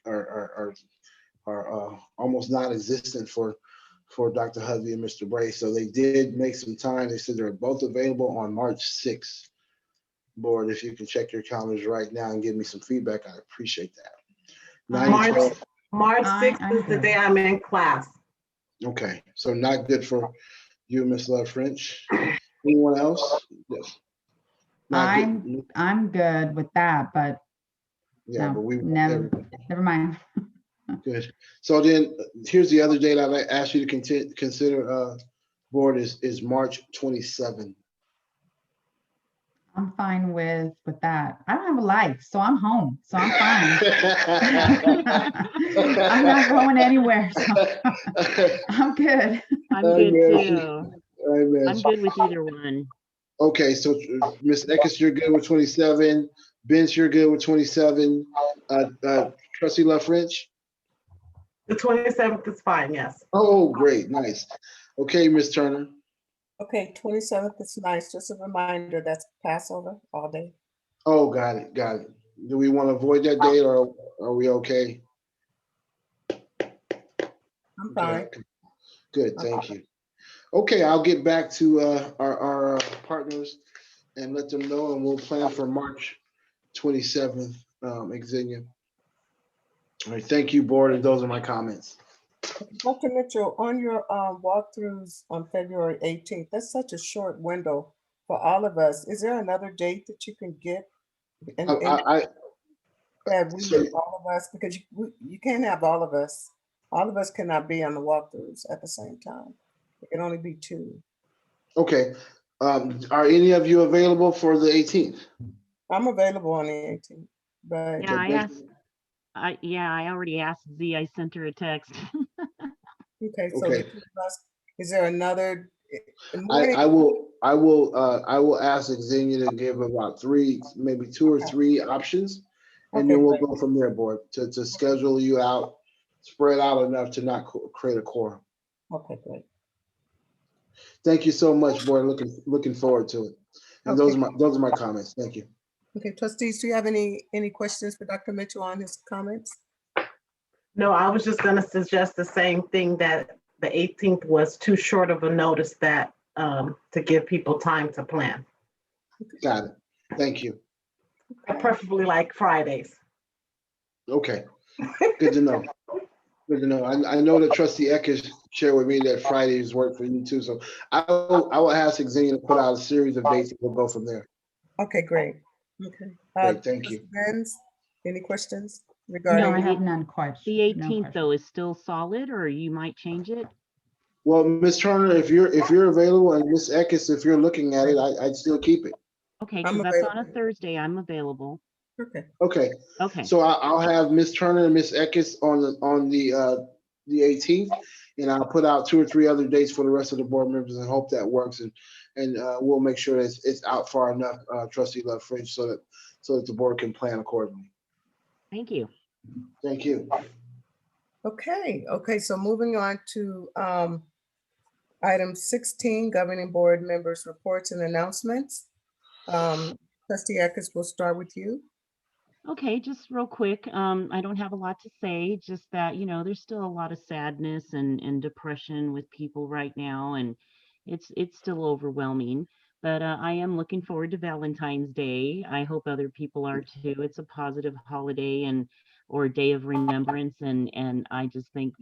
almost non-existent for Dr. Hovey and Mr. Bray. So they did make some time. They said they're both available on March 6th. Board, if you can check your calendars right now and give me some feedback, I appreciate that. March 6th is the day I'm in class. Okay, so not good for you, Miss Love French. Anyone else? Yes. I'm good with that, but yeah, no, but we never mind. Good. So then here's the other date I'd ask you to consider, board, is March 27th. I'm fine with that. I don't have a life, so I'm home, so I'm fine. I'm not going anywhere, so I'm good. I'm good too. I'm good with either one. Okay, so Ms. Eckes, you're good with 27. Benz, you're good with 27. Trustee Love French? The 27th is fine, yes. Oh, great, nice. Okay, Ms. Turner. Okay, 27th is nice. Just a reminder, that's Passover all day. Oh, got it. Do we want to avoid that date, or are we okay? I'm fine. Okay. Good, thank you. Okay, I'll get back to our partners and let them know, and we'll plan for March 27th, Xenia. All right, thank you, board, and those are my comments. Dr. Mitchell, on your walkthroughs on February 18th, that's such a short window for all of us. Is there another date that you can get? All of us, because you can't have all of us. All of us cannot be on the walkthroughs at the same time. It can only be 2. Okay. Are any of you available for the 18th? I'm available on the 18th, but Yeah, I already asked Z. I sent her a text. okay. So the 2 of us, is there another? I will ask Xenia to give about 3, maybe 2 or 3 options, and then we'll go from there, board, to schedule you out, spread out enough to not create a quorum. Okay, great. Thank you so much, board. Looking forward to it. And those are my comments. Thank you. Okay, trustees, do you have any questions for Dr. Mitchell on his comments? No, I was just going to suggest the same thing, that the 18th was too short of a notice that to give people time to plan. Got it. Thank you. I preferably like Fridays. Okay. Good to know. Good to know. I know that Trustee Eckes shared with me that Fridays work for you too. So I will ask Xenia to put out a series of dates and we'll go from there. Okay, great. Okay. Great, thank you. Benz, any questions regarding? No, I have none quite. The 18th though is still solid, or you might change it? Well, Ms. Turner, if you're available, and Ms. Eckes, if you're looking at it, I'd still keep it. Okay, because that's on a Thursday. I'm available. Okay. So I'll have Ms. Turner and Ms. Eckes on the 18th, and I'll put out 2 or 3 other dates for the rest of the board members and hope that works. And we'll make sure that it's out far enough, Trustee Love French, so that the board can plan accordingly. Thank you. Thank you. Okay. So moving on to item 16, governing board members' reports and announcements. Trustee Eckes, we'll start with you. Okay, just real quick. I don't have a lot to say, just that, there's still a lot of sadness and depression with people right now, and it's still overwhelming. But I am looking forward to Valentine's Day. I hope other people are too. It's a positive holiday or day of remembrance, and I just think,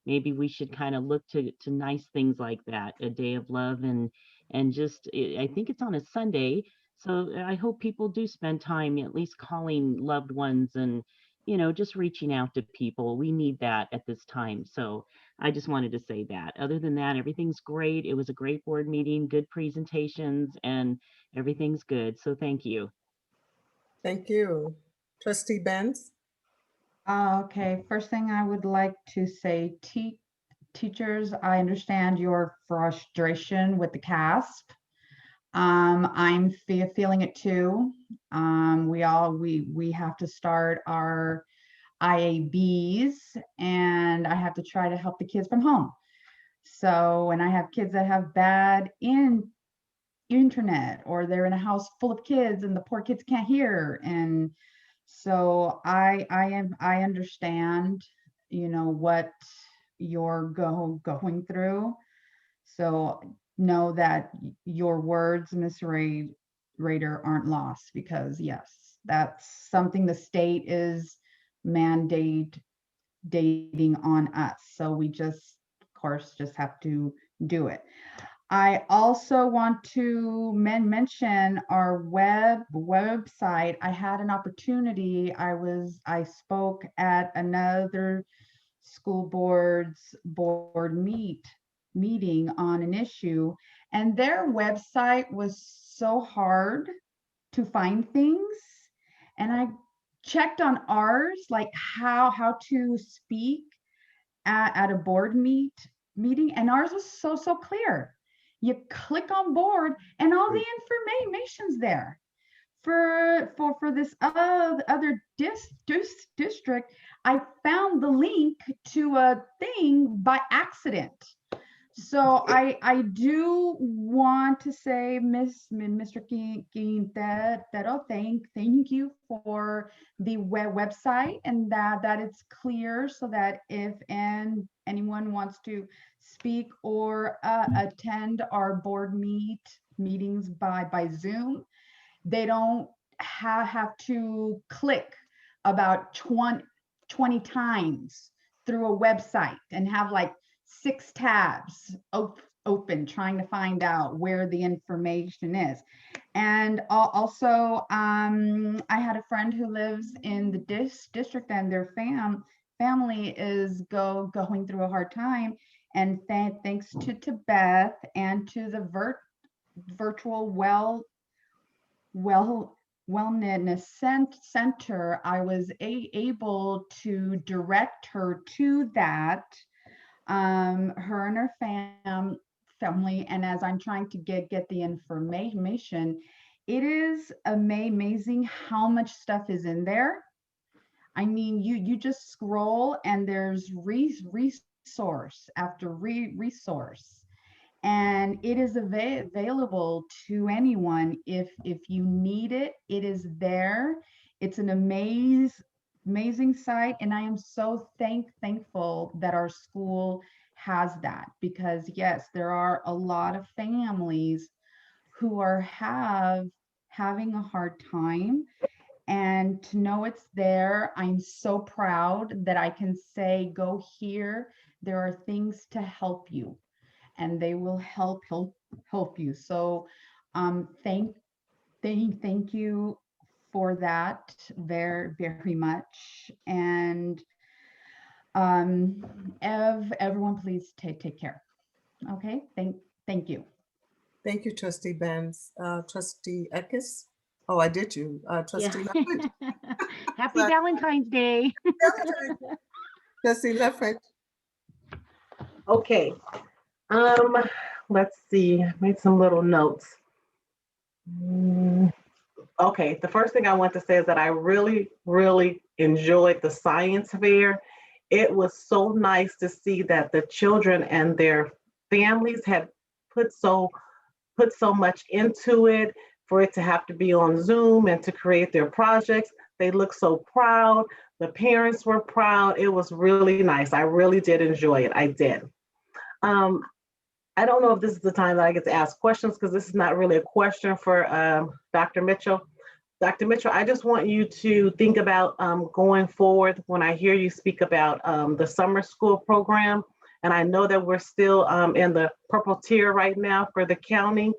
maybe we should kind of look to nice things like that, a day of love, and just, I think it's on a Sunday. So I hope people do spend time at least calling loved ones and, just reaching out to people. We need that at this time. So I just wanted to say that. Other than that, everything's great. It was a great board meeting, good presentations, and everything's good. So thank you. Thank you. Trustee Benz? Okay, first thing I would like to say, teachers, I understand your frustration with the CASP. I'm feeling it too. We have to start our IABs, and I have to try to help the kids from home. So, and I have kids that have bad internet, or they're in a house full of kids and the poor kids can't hear. And so I understand, you know, what you're going through. So know that your words, Ms. Rader, aren't lost, because yes, that's something the state is dating on us. So we just, of course, just have to do it. I also want to mention our website. I had an opportunity. I spoke at another school board meeting on an issue, and their website was so hard to find things. And I checked on ours, like how to speak at a board meeting, and ours was so clear. You click on board and all the information's there. For this other district, I found the link to a thing by accident. So I do want to say, Mr. Quintero, thank you for the website, and that it's clear, so that if anyone wants to speak or attend our board meetings by Zoom, they don't have to click about 20 times through a website and have like 6 tabs open trying to find out where the information is. And also, I had a friend who lives in the district, and their family is going through a hard time. And thanks to Beth and to the virtual wellness center, I was able to direct her to that, her and her family. And as I'm trying to get the information, it is amazing how much stuff is in there. I mean, you just scroll and there's resource after resource, and it is available to anyone. If you need it, it is there. It's an amazing site, and I am so thankful that our school has that, because yes, there are a lot of families who are having a hard time, and to know it's there, I'm so proud that I can say, go here, there are things to help you, and they will help you. So thank you for that very much. And everyone, please take care. Okay, thank you. Thank you, Trustee Benz. Trustee Eckes? Oh, I did you. Trustee Leffert? Happy Valentine's Day. Trustee Leffert? Okay. Let's see, I made some little notes. Okay, the first thing I want to say is that I really enjoyed the science fair. It was so nice to see that the children and their families had put so much into it, for it to have to be on Zoom and to create their projects. They look so proud. The parents were proud. It was really nice. I really did enjoy it. I did. I don't know if this is the time that I get to ask questions, because this is not really a question for Dr. Mitchell. Dr. Mitchell, I just want you to think about going forward when I hear you speak about the summer school program. And I know that we're still in the purple tier right now for the county.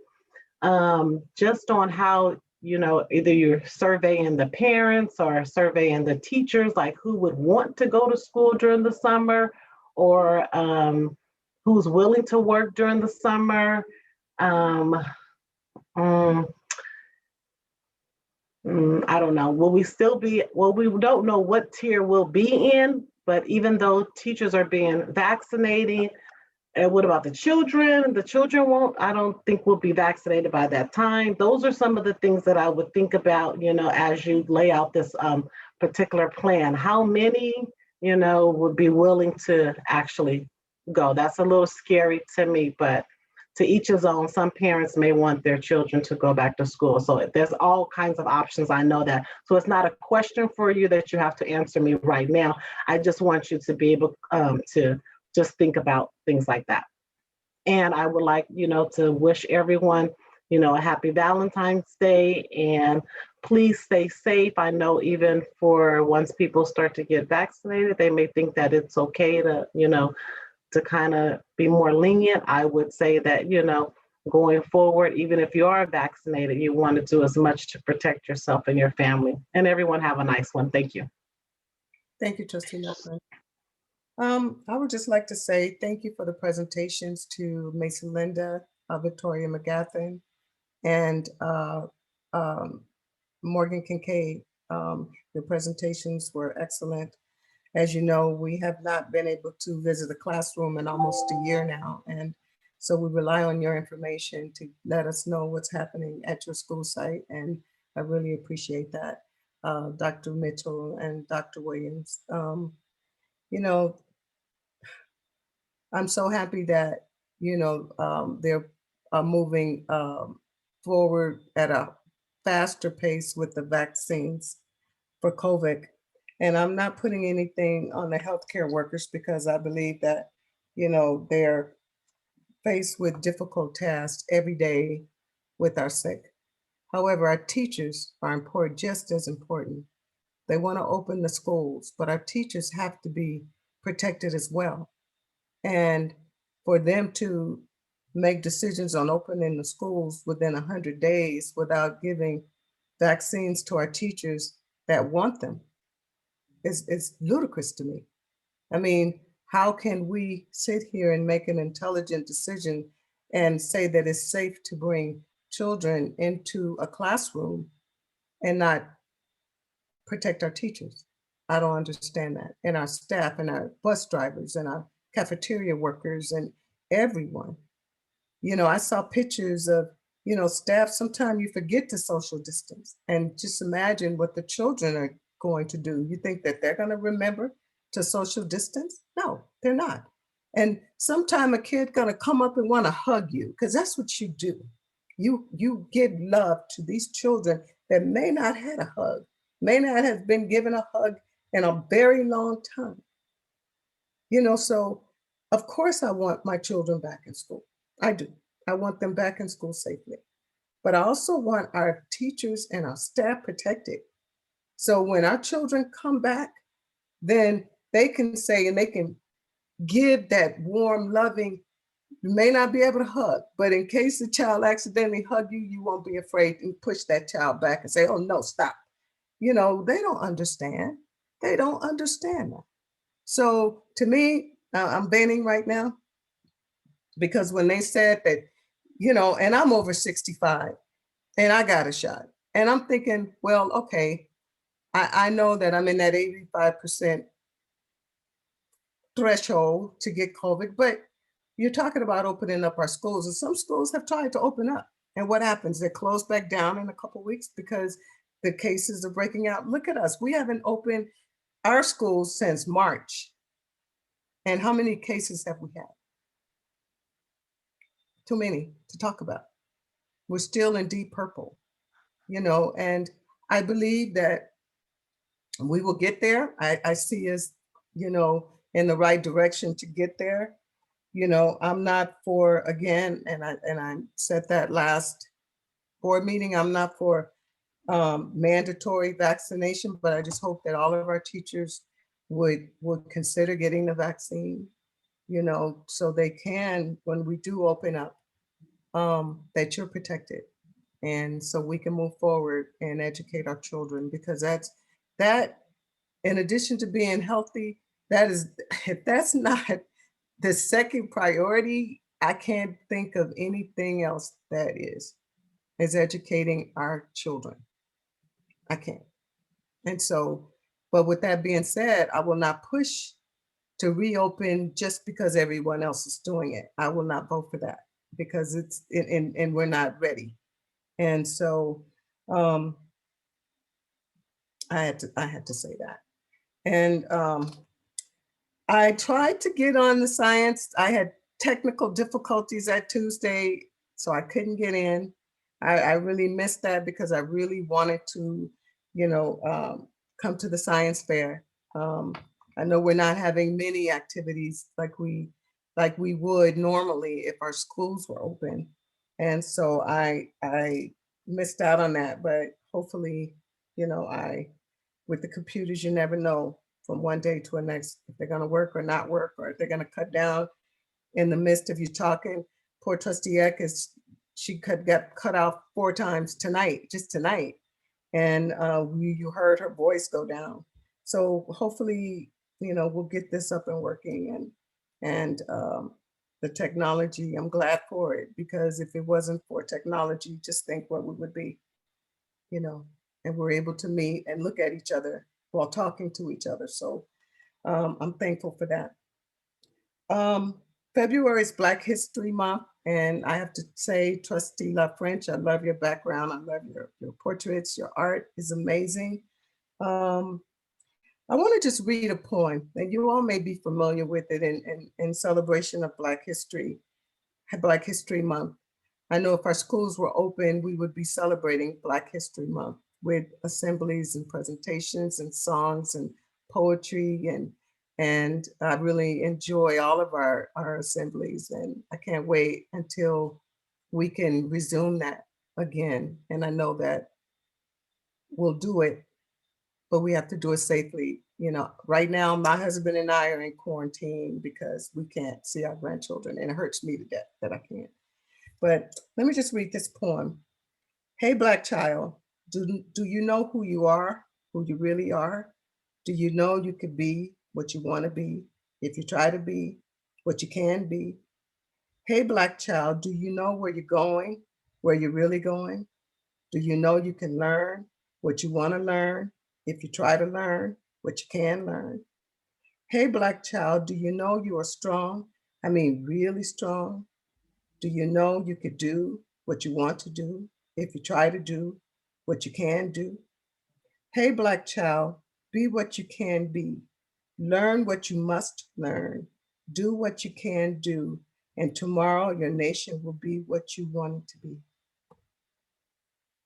Just on how, you know, either you're surveying the parents or surveying the teachers, like who would want to go to school during the summer, or who's willing to work during the summer. I don't know. Will we still be, well, we don't know what tier we'll be in, but even though teachers are being vaccinated, and what about the children? The children won't, I don't think we'll be vaccinated by that time. Those are some of the things that I would think about, you know, as you lay out this particular plan. How many, you know, would be willing to actually go? That's a little scary to me, but to each his own. Some parents may want their children to go back to school. So there's all kinds of options. I know that. So it's not a question for you that you have to answer me right now. I just want you to be able to just think about things like that. And I would like, to wish everyone, a happy Valentine's Day, and please stay safe. I know even for once people start to get vaccinated, they may think that it's okay to, to kind of be more lenient. I would say that, going forward, even if you are vaccinated, you want to do as much to protect yourself and your family. And everyone have a nice one. Thank you. Thank you, Trustee Nelson. I would just like to say thank you for the presentations to Mason Linda, Victoria Mcgathern, and Morgan Kincaid. Your presentations were excellent. As you know, we have not been able to visit the classroom in almost a year now. And so we rely on your information to let us know what's happening at your school site. And I really appreciate that, Dr. Mitchell and Dr. Williams. I'm so happy that, they're moving forward at a faster pace with the vaccines for COVID. And I'm not putting anything on the healthcare workers because I believe that, they're faced with difficult tasks every day with our sick. However, our teachers are important, just as important. They want to open the schools, but our teachers have to be protected as well. And for them to make decisions on opening the schools within 100 days without giving vaccines to our teachers that want them is ludicrous to me. I mean, how can we sit here and make an intelligent decision and say that it's safe to bring children into a classroom and not protect our teachers? I don't understand that. And our staff and our bus drivers and our cafeteria workers and everyone. I saw pictures of, staff. Sometimes you forget to social distance, and just imagine what the children are going to do. You think that they're going to remember to social distance? No, they're not. And sometime a kid going to come up and want to hug you, because that's what you do. You give love to these children that may not have a hug, may not have been given a hug in a very long time. So of course I want my children back in school. I do. I want them back in school safely. But I also want our teachers and our staff protected. So when our children come back, then they can say, and they can give that warm, loving, you may not be able to hug, but in case the child accidentally hug you, you won't be afraid and push that child back and say, oh no, stop. They don't understand. They don't understand that. So to me, I'm banning right now, because when they said that, and I'm over 65 and I got a shot, and I'm thinking, well, okay, I know that I'm in that 85% threshold to get COVID, but you're talking about opening up our schools, and some schools have tried to open up. And what happens? They're closed back down in a couple of weeks because the cases are breaking out. Look at us. We haven't opened our schools since March. And how many cases have we had? Too many to talk about. We're still in deep purple, and I believe that we will get there. I see us, in the right direction to get there. I'm not for, again, and I said that last board meeting, I'm not for mandatory vaccination, but I just hope that all of our teachers would consider getting the vaccine, so they can, when we do open up, that you're protected. And so we can move forward and educate our children, because that, in addition to being healthy, if that's not the second priority, I can't think of anything else that is educating our children. I can't. And so, but with that being said, I will not push to reopen just because everyone else is doing it. I will not vote for that, because it's, and we're not ready. And so I had to say that. And I tried to get on the science. I had technical difficulties that Tuesday, so I couldn't get in. I really missed that because I really wanted to, come to the science fair. I know we're not having many activities like we would normally if our schools were open. And so I missed out on that, but hopefully, with the computers, you never know from one day to the next, if they're gonna work or not work, or if they're gonna cut down in the midst of you talking. Poor trustee Eckes, she got cut off 4 times tonight, just tonight. And you heard her voice go down. So hopefully, we'll get this up and working, and the technology, I'm glad for it, because if it wasn't for technology, just think what we would be, and we're able to meet and look at each other while talking to each other. So I'm thankful for that. February is Black History Month, and I have to say, Trustee LaFrench, I love your background. I love your portraits. Your art is amazing. I want to just read a poem, and you all may be familiar with it in celebration of Black History Month. I know if our schools were open, we would be celebrating Black History Month with assemblies and presentations and songs and poetry, and I really enjoy all of our assemblies, and I can't wait until we can resume that again. And I know that we'll do it, but we have to do it safely. Right now, my husband and I are in quarantine because we can't see our grandchildren, and it hurts me to death that I can't. But let me just read this poem. Hey, Black child, do you know who you are, who you really are? Do you know you could be what you want to be if you try to be what you can be? Hey, Black child, do you know where you're going, where you're really going? Do you know you can learn what you want to learn if you try to learn what you can learn? Hey, Black child, do you know you are strong? I mean, really strong? Do you know you could do what you want to do if you try to do what you can do? Hey, Black child, be what you can be. Learn what you must learn. Do what you can do. And tomorrow your nation will be what you want it to be.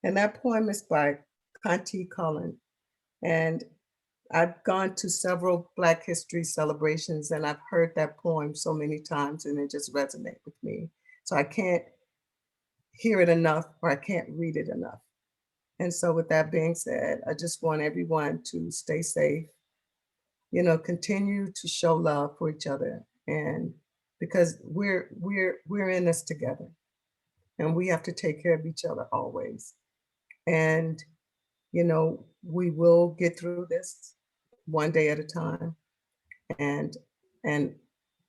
And that poem is by Conti Cullen. And I've gone to several Black History celebrations, and I've heard that poem so many times, and it just resonates with me. So I can't hear it enough, or I can't read it enough. And so with that being said, I just want everyone to stay safe, continue to show love for each other, and because we're in this together, and we have to take care of each other always. And we will get through this one day at a time. And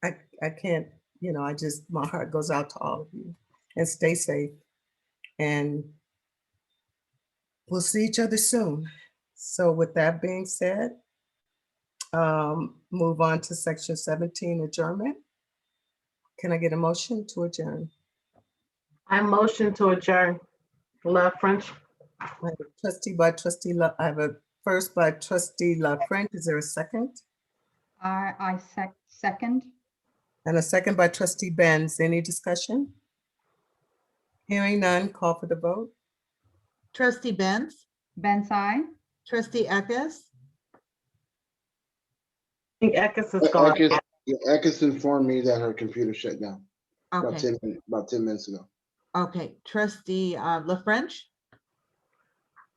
I can't, my heart goes out to all of you, and stay safe. And we'll see each other soon. So with that being said, move on to section 17, adjournment. Can I get a motion to adjourn? I motion to adjourn. LaFrench. I have a trustee by trustee, I have a first by trustee LaFrench. Is there a second? I second. And a second by trustee Benz. Any discussion? Hearing none, call for the vote. Trustee Benz, Benz, I. trustee Eckes, I think Eckes is gone. Eckes informed me that her computer shut down about okay, 10 minutes ago. okay, trustee LaFrench,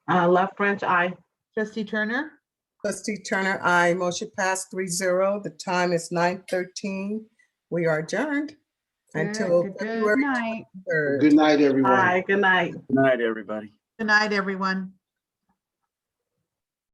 LaFrench, aye. trustee Turner, Trustee Turner, aye. Motion passed 3-0. The time is 9:13. We are adjourned until Good February night. 23rd. Good night, everyone. Aye, good night. Good night, everybody. good night, everyone.